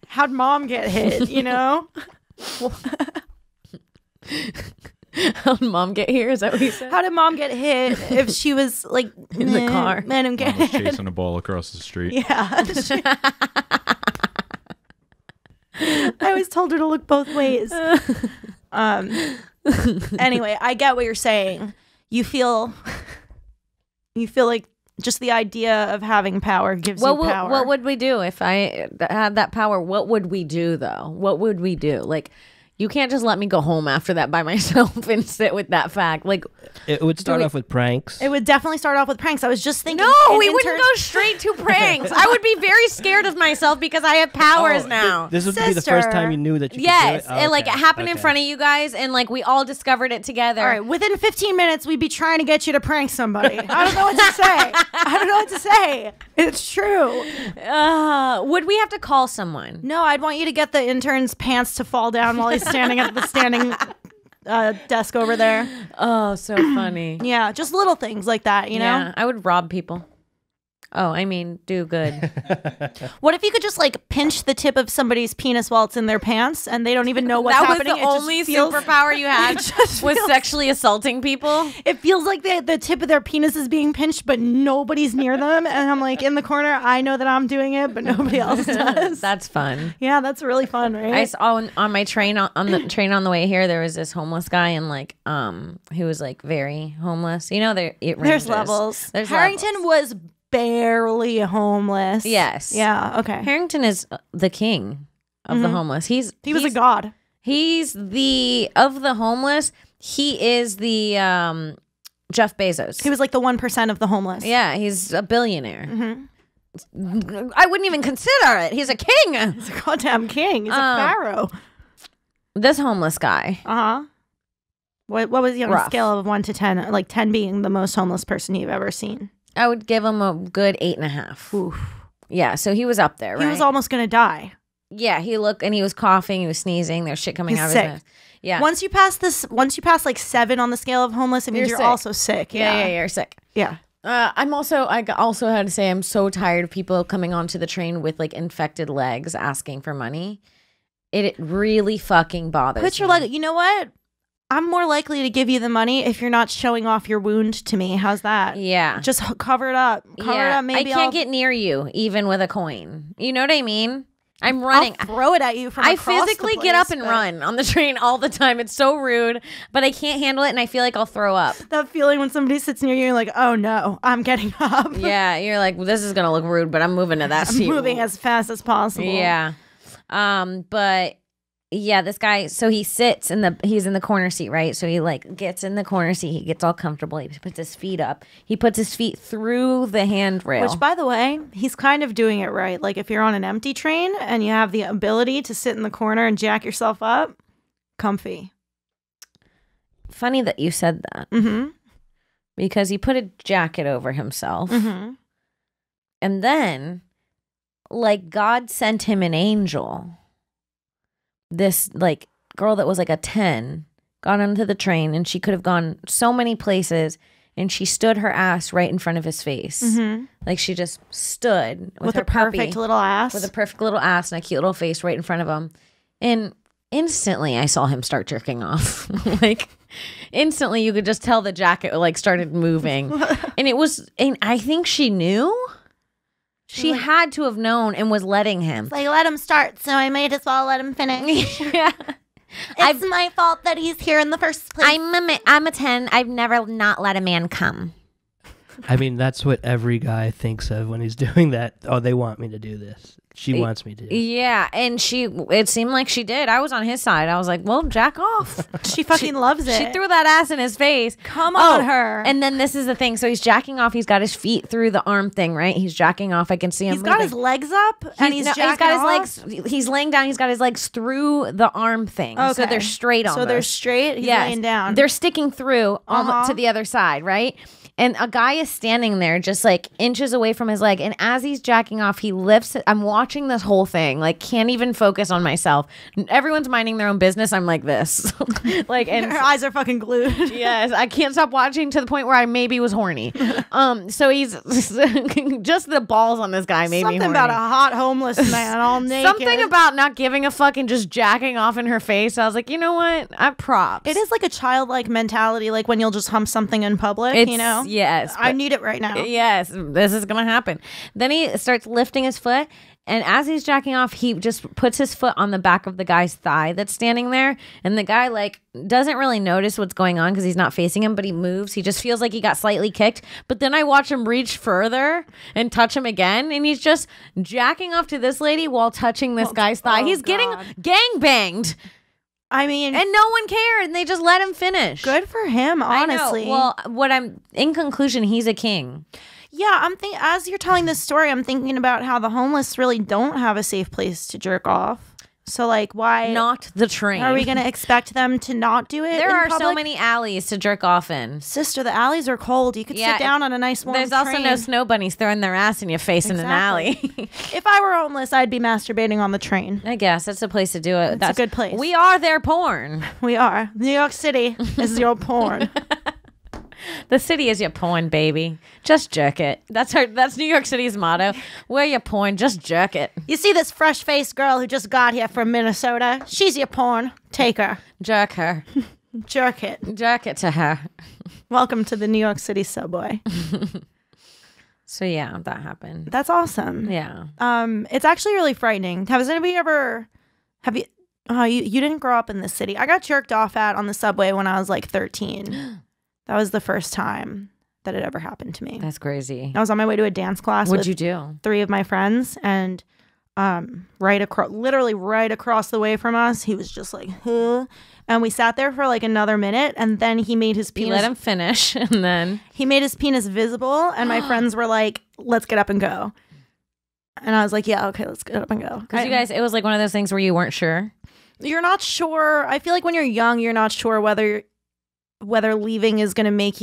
How'd mom get hit, you know? How did mom get here? Is that what he said? How did mom get hit if she was like in the car? Man, I'm I getting was hit. chasing a ball across the street. Yeah. I always told her to look both ways. Anyway, I get what you're saying. You feel like just the idea of having power gives you power. What would we do if I had that power? What would we do though? What would we do? Like, you can't just let me go home after that by myself and sit with that fact. Like, It would start off with pranks. It would definitely start off with pranks. I was just thinking. no, we wouldn't go straight to pranks. I would be very scared of myself because I have powers now. This would be the first time you knew that you Yes, could do it? and like it happened in front of you guys, and like we all discovered it together. All right, within 15 minutes, we'd be trying to get you to prank somebody. I don't know what to say. I don't know what to say. It's true. Would we have to call someone? No, I'd want you to get the intern's pants to fall down while he's standing at the standing desk over there. Oh, so funny. Yeah, just little things like that, you know? Yeah, I would rob people. Oh, I mean, do good. What if you could just like pinch the tip of somebody's penis while it's in their pants and they don't even know what's happening? That was the only superpower you had was sexually assaulting people? It feels like the tip of their penis is being pinched, but nobody's near them. And I'm like in the corner, I know that I'm doing it, but nobody else does. That's fun. Yeah, that's really fun, right? I saw on my train on the train on the way here, there was this homeless guy and like who was like very homeless. You know, there's levels. Harrington was barely homeless. Yes. Yeah. Okay. Harrington is the king of the homeless. He was a god. He's of the homeless. He is the Jeff Bezos. He was like the 1% of the homeless. Yeah, he's a billionaire. I wouldn't even consider it. He's a king. He's a goddamn king. He's a pharaoh. This homeless guy. What was he on a scale of 1 to 10? Like 10 being the most homeless person you've ever seen. I would give him a good 8.5. Oof. Yeah, so he was up there, right? He was almost gonna die. Yeah, he was coughing, he was sneezing, there's shit coming out of his mouth. Yeah. Once you pass like 7 on the scale of homeless, it means you're also sick. Yeah, you're sick. Yeah. I also had to say I'm so tired of people coming onto the train with like infected legs asking for money. It really fucking bothers me. Put your leg. You know what? I'm more likely to give you the money if you're not showing off your wound to me. How's that? Yeah. Just cover it up. Cover it up. Maybe I can't get near you even with a coin. You know what I mean? I'm running. I'll throw it at you from across physically the get place, up and run on the train all the time. It's so rude, but I can't handle it and I feel like I'll throw up. That feeling when somebody sits near you, you're like, oh no, I'm getting up. Yeah, you're like, well, this is going to look rude, but I'm moving to that seat. I'm moving as fast as possible. Yeah. But yeah, this guy, so he's in the corner seat, right? So he like gets in the corner seat, he gets all comfortable, he puts his feet up, he puts his feet through the handrail. Which, by the way, he's kind of doing it right. Like if you're on an empty train and you have the ability to sit in the corner and jack yourself up, comfy. Funny that you said that. Because he put a jacket over himself. And then, like, God sent him an angel. This like girl that was like a 10 got onto the train and she could have gone so many places and she stood her ass right in front of his face. Like she just stood with her perfect little ass. With a perfect little ass and a cute little face right in front of him. And instantly I saw him start jerking off. Like instantly you could just tell the jacket like started moving. And I think she knew. She had to have known and was letting him. It's like, let him start, so I might as well let him finish. Yeah. It's my fault that he's here in the first place. I'm a 10. I've never not let a man come. I mean, that's what every guy thinks of when he's doing that. Oh, they want me to do this. She wants me to. Yeah, and it seemed like she did. I was on his side. I was like, well, jack off. She fucking loves it. She threw that ass in his face. Come on, her. And then this is the thing. So he's jacking off. He's got his feet through the arm thing, right? He's jacking off. I can see him He's got his legs up and he's jacking off. His legs. He's laying down. He's got his legs through the arm thing. Okay. So they're straight almost. So they're straight? He's laying down. They're sticking through almost to the other side, right? And a guy is standing there just like inches away from his leg. And as he's jacking off, he lifts it. I'm watching this whole thing, like can't even focus on myself. Everyone's minding their own business. I'm like this. Like, and Her eyes are fucking glued. yes, I can't stop watching to the point where I maybe was horny. So he's just the balls on this guy made me Something horny. about a hot homeless man all naked. Something about not giving a fuck and just jacking off in her face. I was like, you know what? I props. It is like a childlike mentality, like when you'll just hump something in public, you know? Yes. I need it right now. Yes, this is gonna happen. Then he starts lifting his foot, and as he's jacking off, he just puts his foot on the back of the guy's thigh that's standing there, and the guy like doesn't really notice what's going on because he's not facing him, but he moves. He just feels like he got slightly kicked, but then I watch him reach further and touch him again, and he's just jacking off to this lady while touching this guy's thigh. He's getting gang banged. I mean, And no one cared, and they just let him finish. good for him, honestly. I know. Well, in conclusion, he's a king. Yeah, I'm thinking as you're telling this story, I'm thinking about how the homeless really don't have a safe place to jerk off. So, like, why Not the train. are we going to expect them to not do it? There in are so public? many alleys to jerk off in. Sister, the alleys are cold. You could Yeah, sit down on a nice warm There's also no train. snow bunnies throwing their ass in your face in an alley. If I were homeless, I'd be masturbating on the train. I guess that's a place to do it. That's a good place. We are their porn. We are. New York City is your porn. The city is your porn, baby. Just jerk it. That's New York City's motto. We're your porn. Just jerk it. You see this fresh-faced girl who just got here from Minnesota? She's your porn. Take her. Jerk her. Jerk it. Jerk it to her. Welcome to the New York City subway. So yeah, that happened. That's awesome. Yeah. It's actually really frightening. Has anybody ever you didn't grow up in this city. I got jerked off at on the subway when I was like 13. That was the first time that it ever happened to me. That's crazy. I was on my way to a dance class What'd with you do? 3 of my friends, and literally right across the way from us, he was just like, huh? And we sat there for like another minute, and then he made his You penis let him finish, and then he made his penis visible, and my friends were like, let's get up and go. And I was like, yeah, okay, let's get up and go. because you guys, it was like one of those things where you weren't sure. You're not sure. I feel like when you're young, you're not sure whether leaving is going to make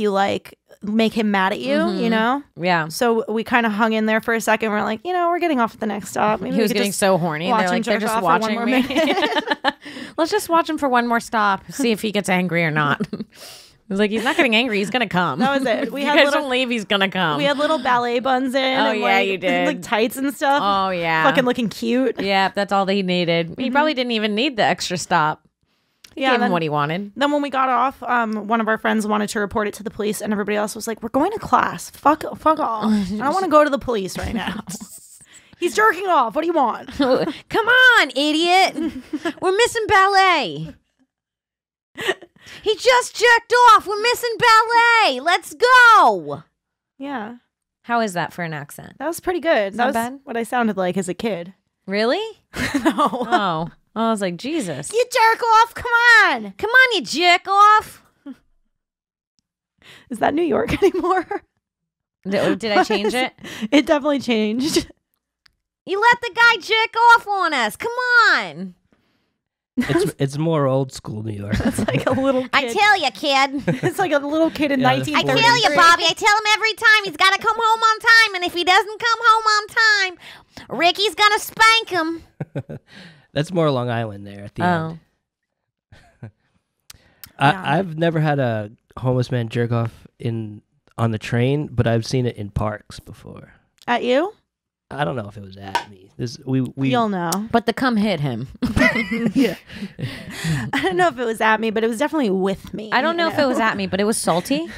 him mad at you, you know? Yeah. So we kind of hung in there for a second. We're like, we're getting off at the next stop. Maybe He we was could getting just so horny. watch They're him like, they're jerk just off for one watching more me. minute. Let's just watch him for one more stop. See if he gets angry or not. It was like, he's not getting angry. He's going to come. That was it. We you guys don't leave, he's going to come. We had little ballet buns in. Oh, and yeah, like, you did. Like tights and stuff. Oh, yeah. Fucking looking cute. Yeah, that's all that he needed. He probably didn't even need the extra stop. He gave him then- what he wanted. Then when we got off, one of our friends wanted to report it to the police, and everybody else was like, we're going to class. Fuck off. I don't want to go to the police right now. He's jerking off. What do you want? Come on, idiot. We're missing ballet. He just jerked off. We're missing ballet. Let's go. Yeah. How is that for an accent? That was pretty good. That not was bad? what I sounded like as a kid. Really? No. Oh. I was like, Jesus. You jerk off. Come on. Come on, you jerk off. Is that New York anymore? Did I change it? It definitely changed. You let the guy jerk off on us. Come on. It's more old school New York. It's like a little kid. I tell you, kid. It's like a little kid in Yeah, the 1930. I tell you, Bobby. I tell him every time he's got to come home on time. And if he doesn't come home on time, Ricky's going to spank him. That's more Long Island there at the end. Oh. I've never had a homeless man jerk off on the train, but I've seen it in parks before. At you? I don't know if it was at me. We You'll know. But the cum hit him. yeah. I don't know if it was at me, but it was definitely with me. I don't know if it was at me, but it was salty.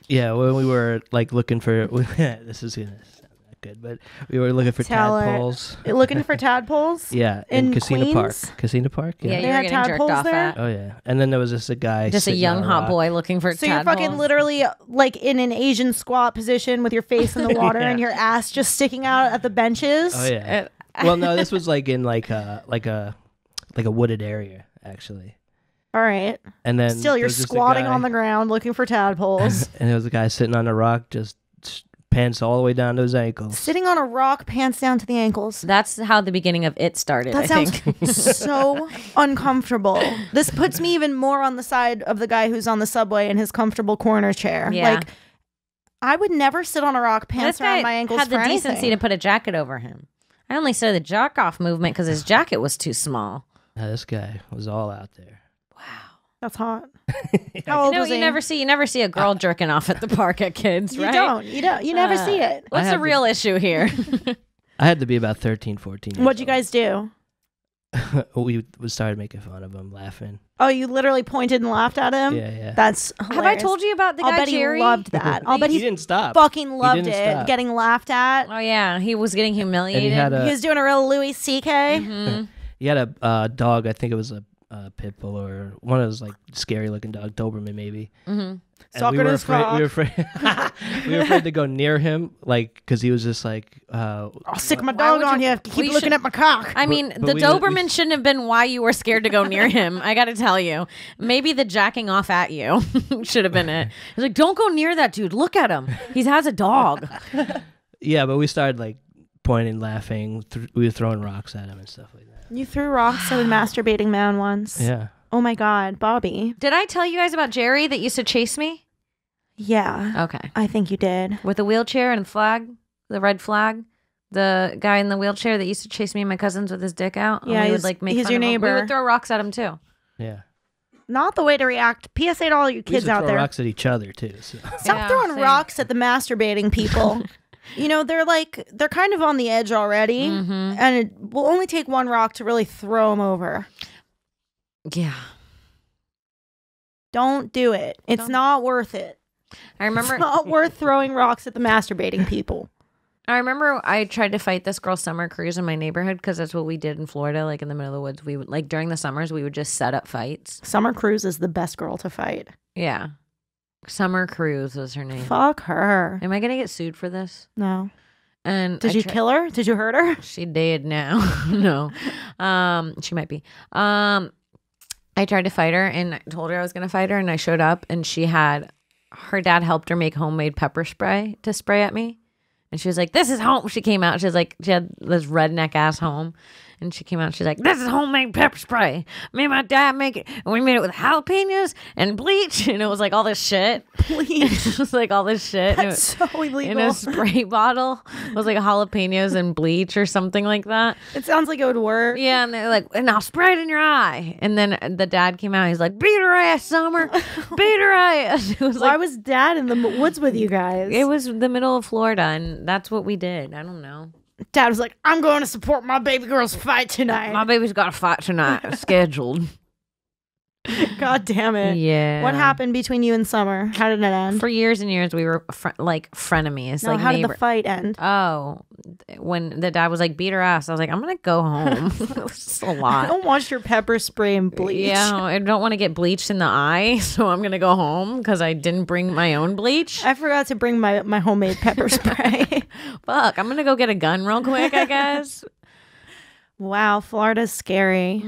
Yeah, when we were like looking for this is gonna sound not good, but we were looking for Tell it. tadpoles. Looking for tadpoles? Yeah, In Casino Park. Queens? Casino Park. Yeah, Yeah. you They were had getting jerked tadpoles off there? at. Oh yeah, and then there was just a guy, Just a sitting young on hot rock. boy looking for So you're fucking tadpoles. literally like in an Asian squat position with your face in the water Yeah. and your ass just sticking out at the benches. Oh yeah. Well, no, this was like in like a wooded area actually. All right. And then Still, there you're was just a squatting guy- on the ground looking for tadpoles. and there was a guy sitting on a rock, just pants all the way down to his ankles. Sitting on a rock, pants down to the ankles. That's how the beginning of it started, That I sounds think. so uncomfortable. This puts me even more on the side of the guy who's on the subway in his comfortable corner chair. Yeah. Like, I would never sit on a rock, pants This guy around my ankles had for the decency anything. to put a jacket over him. I only said the jack off movement because his jacket was too small. This guy was all out there. That's hot. How old was he? You never see a girl jerking off at the park at kids, right? You never see it. What's the real issue here? I had to be about 13, 14 years What'd you guys do? we started making fun of him, laughing. Oh, you literally pointed and laughed at him? Yeah. That's hilarious. Have I told you about the guy I'll bet Jerry? he loved that. I'll bet he he didn't stop. fucking loved it. Stop. Getting laughed at. Oh yeah, he was getting humiliated. And he was doing a real Louis C.K. He had a dog. I think it was a pit bull or one of those like scary looking dog, Doberman maybe. And we were afraid to go near him, like, because he was just like, I'll stick my dog on you. Keep looking at my cock. I mean, the Doberman shouldn't have been why you were scared to go near him. I got to tell you, maybe the jacking off at you should have been it. It's like, don't go near that dude. Look at him. He has a dog. Yeah, but we started like pointing, laughing. We were throwing rocks at him and stuff like that. You threw rocks at a masturbating man once. Yeah. Oh my God, Bobby. Did I tell you guys about Jerry that used to chase me? Yeah. Okay. I think you did. With the wheelchair and the flag, the red flag. The guy in the wheelchair that used to chase me and my cousins with his dick out. Yeah, we would like make he's fun your of him. neighbor. We would throw rocks at him too. Yeah. Not the way to react. PSA to all you We used kids to out throw there. rocks at each other too. So. Stop throwing rocks at the masturbating people. You know, they're kind of on the edge already. And it will only take one rock to really throw them over. Yeah. Don't do it. It's not worth it. I remember it's not worth throwing rocks at the masturbating people. I remember I tried to fight this girl summer cruise in my neighborhood because that's what we did in Florida, like in the middle of the woods. We would, like, during the summers, we would just set up fights. Summer Cruise is the best girl to fight. Yeah. Summer Cruise was her name. Fuck her. Am I going to get sued for this? No. And Did you kill her? Did you hurt her? She dead now. No. She might be. I tried to fight her and I told her I was going to fight her, and I showed up and her dad helped her make homemade pepper spray to spray at me. And she was like, this is home. She came out. She was like, she had this redneck ass home. And she came out. She's like, this is homemade pepper spray. Me and my dad make it. And we made it with jalapenos and bleach. And it was like all this shit. Bleach. It was like all this shit. That's so illegal. In a spray bottle. It was like jalapenos and bleach or something like that. It sounds like it would work. Yeah. And they're like, and I'll spray it in your eye. And then the dad came out. He's like, beat her ass, Summer. Beat her ass. It was Why was dad in the woods with you guys? It was the middle of Florida. And that's what we did. I don't know. Dad was like, I'm going to support my baby girl's fight tonight. My baby's got a fight tonight scheduled. God damn it. Yeah. What happened between you and Summer? How did it end? For years and years, we were like frenemies. No, like how did the fight end? Oh, when the dad was like, beat her ass, I was like, I'm going to go home. It was just a lot. I don't want your pepper spray and bleach. Yeah, I don't want to get bleached in the eye, so I'm going to go home because I didn't bring my own bleach. I forgot to bring my homemade pepper spray. Fuck, I'm going to go get a gun real quick, I guess. Wow, Florida's scary.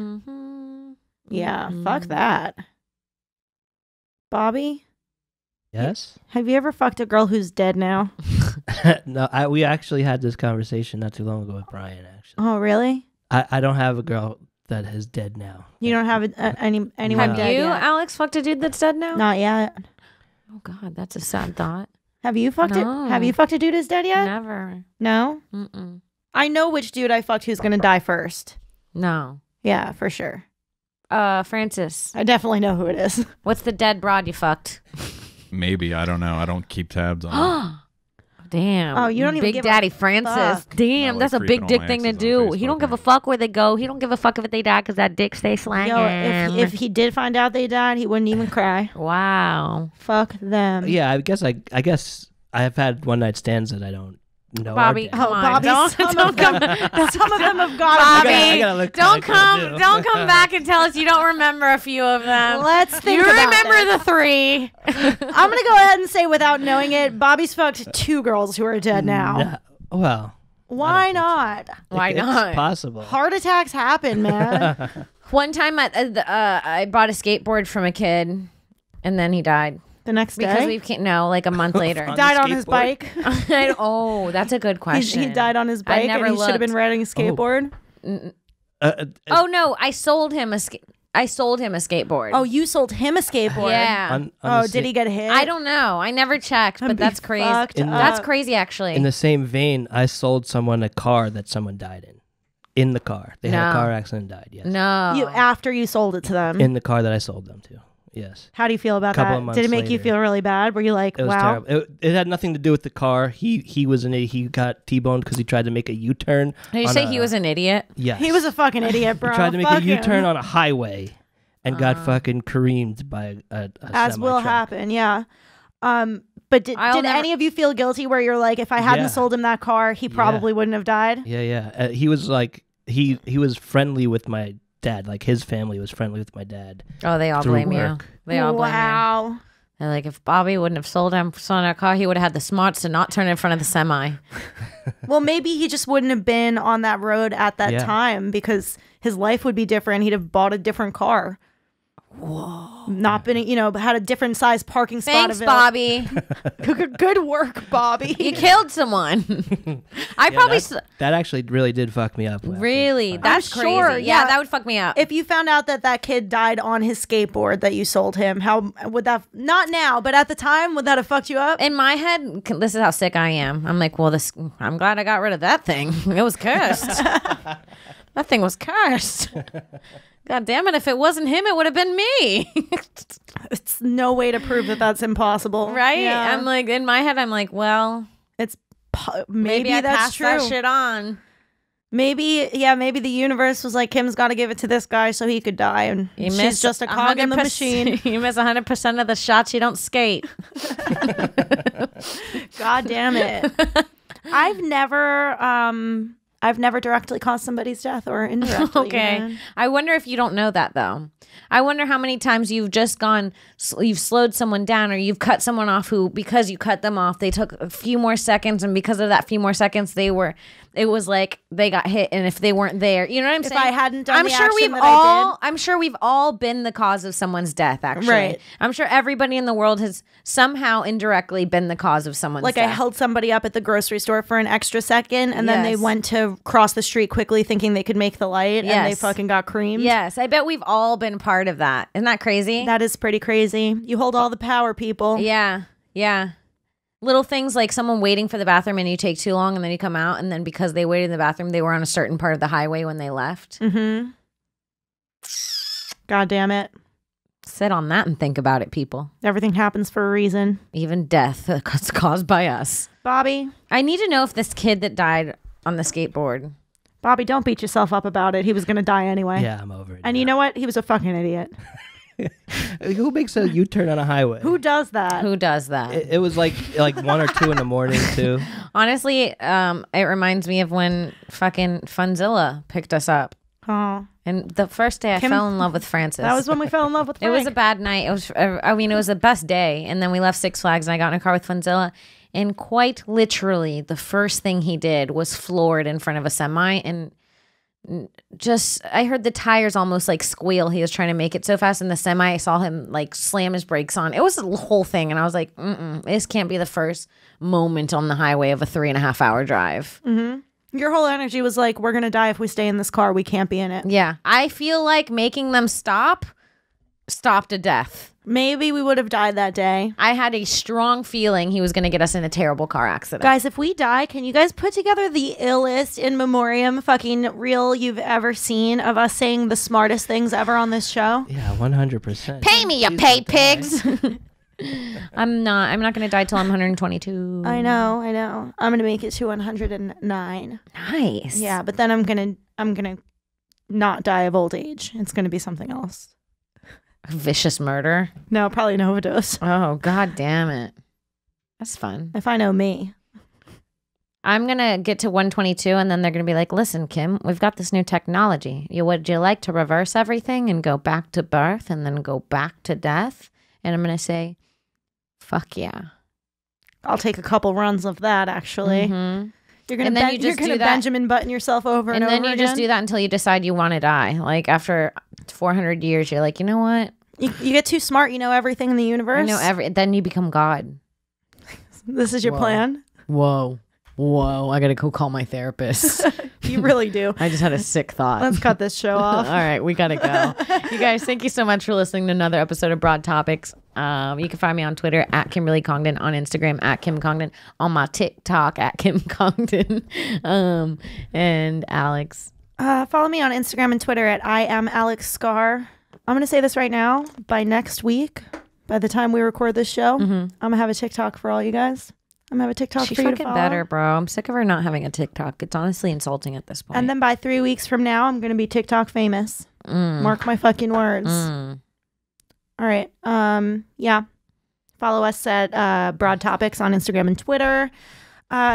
Yeah, fuck that. Bobby? Yes? Have you ever fucked a girl who's dead now? No, we actually had this conversation not too long ago with Brian, actually. Oh, really? I don't have a girl that is dead now. You don't have anyone Have dead you, yet? Alex, fucked a dude that's dead now? Not yet. Oh, God, that's a sad thought. Have you fucked it? No. Have you fucked a dude who's dead yet? Never. No? Mm-mm. I know which dude I fucked who's gonna die first. No. Yeah, for sure. Francis, I definitely know who it is. what's the dead broad you fucked? Maybe. I don't know. I don't keep tabs on it. Damn. Oh, you don't even Big give a Daddy Francis. fuck. Damn, Not that's like a big creeping dick on my thing to exes on do. He Facebook, don't give a man. fuck where they go. He don't give a fuck if they die because that dick stays slanging. Yo, if he did find out they died, he wouldn't even cry. Wow. Fuck them. Yeah, I guess I have had one night stands that I don't know. are Bobby, dead. come on. Bobby, Don't some come. of them have got Bobby, I gotta look don't kinda cool, come. too. Don't come back and tell us you don't remember a few of them. Let's think You about remember this. the three. I'm gonna go ahead and say, without knowing it, Bobby's fucked 2 girls who are dead now. No, well, Why not? Why it's not? possible. Heart attacks happen, man. One time I bought a skateboard from a kid, and then he died. The next Because day, we can't know, like a month later. On died the on his skateboard? bike. Oh, that's a good question. He died on his bike, never and he should have been looked. riding a skateboard. Oh no, I sold him I sold him a skateboard. Oh, you sold him a skateboard? Yeah. Did he get hit? I don't know. I never checked, but that's crazy. That's crazy, actually. In the same vein, I sold someone a car that someone died in. In the car. They had a car accident and died, yes. No. After you sold it to them? In the car that I sold them to, yes. How do you feel about that? Did it make you feel really bad? Were you like, it was wow? terrible. It had nothing to do with the car. He was an idiot. He got T-boned because he tried to make a U-turn. Did you say he was an idiot? Yes. He was a fucking idiot, bro. He tried to make a U-turn on a highway and got fucking careened by a as will happen, yeah. But did any of you feel guilty where you're like, if I hadn't sold him that car, he probably wouldn't have died? Yeah. He was like, he was friendly with my dad. Like his family was friendly with my dad. Oh, they all blame you. They all blame you. Wow. They're like, if Bobby wouldn't have sold that car, he would have had the smarts to not turn in front of the semi. Well, maybe he just wouldn't have been on that road at that time because his life would be different. He'd have bought a different car. Whoa. Not been, had a different size parking spot. Thanks, Bobby. Good work, Bobby. You killed someone. That actually really did fuck me up. Really? That's crazy. Sure, yeah, that would fuck me up. If you found out that kid died on his skateboard that you sold him, how would that, not now, but at the time, would that have fucked you up? In my head, this is how sick I am. I'm like, well, I'm glad I got rid of that thing. It was cursed. That thing was cursed. God damn it, if it wasn't him, it would have been me. It's no way to prove that that's impossible. Right? Yeah. I'm like, in my head, I'm like, well, it's maybe I that's passed true. that shit on. Maybe the universe was like, Kim's got to give it to this guy so he could die. And she's just a cog in the machine. You miss 100% of the shots, you don't skate. God damn it. I've never directly caused somebody's death or indirectly. Okay. I wonder if you don't know that, though. I wonder how many times you've slowed someone down or you've cut someone off who, because you cut them off, they took a few more seconds, and because of that few more seconds, it was like they got hit, and if they weren't there, you know what I'm saying? If I hadn't done I'm sure we've all been the cause of someone's death, actually. Right. I'm sure everybody in the world has somehow indirectly been the cause of someone's death. Like I held somebody up at the grocery store for an extra second, and then they went to cross the street quickly thinking they could make the light, and they fucking got creamed. Yes, I bet we've all been part of that. Isn't that crazy? That is pretty crazy. You hold all the power, people. Yeah. Little things like someone waiting for the bathroom and you take too long and then you come out, and then because they waited in the bathroom, they were on a certain part of the highway when they left. Mm-hmm. God damn it. Sit on that and think about it, people. Everything happens for a reason. Even death that's caused by us. Bobby. I need to know if this kid that died on the skateboard. Bobby, don't beat yourself up about it. He was going to die anyway. Yeah, I'm over it. And you know what? He was a fucking idiot. Who makes a U-turn on a highway? Who does that? It was like 1 or 2 in the morning too. Honestly, it reminds me of when fucking Funzilla picked us up. Oh. And the first day I fell in love with Francis. That was when we fell in love with Frank. It was a bad night. It was it was the best day. And then we left Six Flags and I got in a car with Funzilla. And quite literally, the first thing he did was floored in front of a semi, and I heard the tires almost like squeal. He was trying to make it so fast in the semi. I saw him like slam his brakes on. It was the whole thing. And I was like, this can't be the first moment on the highway of a 3.5 hour drive. Mm-hmm. Your whole energy was like, we're going to die if we stay in this car. We can't be in it. Yeah. I feel like making them stopped a death. Maybe we would have died that day. I had a strong feeling he was going to get us in a terrible car accident. Guys, if we die, can you guys put together the illest in memoriam fucking reel you've ever seen of us saying the smartest things ever on this show? Yeah, 100%. Pay me, you paid pigs. I'm not going to die till I'm 122. I know. I'm going to make it to 109. Nice. Yeah, but then I'm going to not die of old age. It's going to be something else. Vicious murder? No, probably an overdose. Oh, god damn it. That's fun. If I know me. I'm going to get to 122 and then they're going to be like, listen, Kim, we've got this new technology. Would you like to reverse everything and go back to birth and then go back to death? And I'm going to say, fuck yeah. I'll take a couple runs of that, actually. Mm-hmm. You're going to Benjamin Button yourself over and over again. And then you just do that until you decide you want to die. Like after 400 years, you're like, you know what? You get too smart. You know everything in the universe. Then you become God. This is your plan? Whoa. I got to go call my therapist. You really do. I just had a sick thought. Let's cut this show off. All right, we gotta go. You guys, thank you so much for listening to another episode of Broad Topics. You can find me on Twitter at Kimberly Congdon, on Instagram at Kim Congdon, on my TikTok at Kim Congdon. And Alex. Follow me on Instagram and Twitter at I am Alex Scar. I'm gonna say this right now. By next week, by the time we record this show, I'm gonna have a TikTok for all you guys. I'm gonna have a TikTok She's for you to fucking follow. better, bro. I'm sick of her not having a TikTok. It's honestly insulting at this point. And then by 3 weeks from now, I'm gonna be TikTok famous. Mark my fucking words. All right. Yeah. Follow us at Broad Topics on Instagram and Twitter.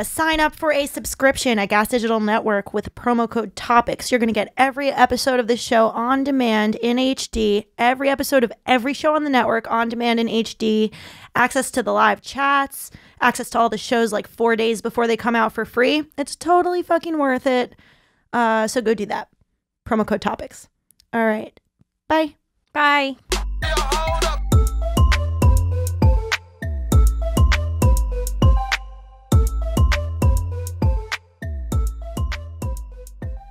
Sign up for a subscription at Gas Digital Network with promo code TOPICS. You're going to get every episode of this show on demand in HD, every episode of every show on the network on demand in HD, access to the live chats, access to all the shows like 4 days before they come out for free. It's totally fucking worth it. So go do that. Promo code TOPICS. All right. Bye. Bye.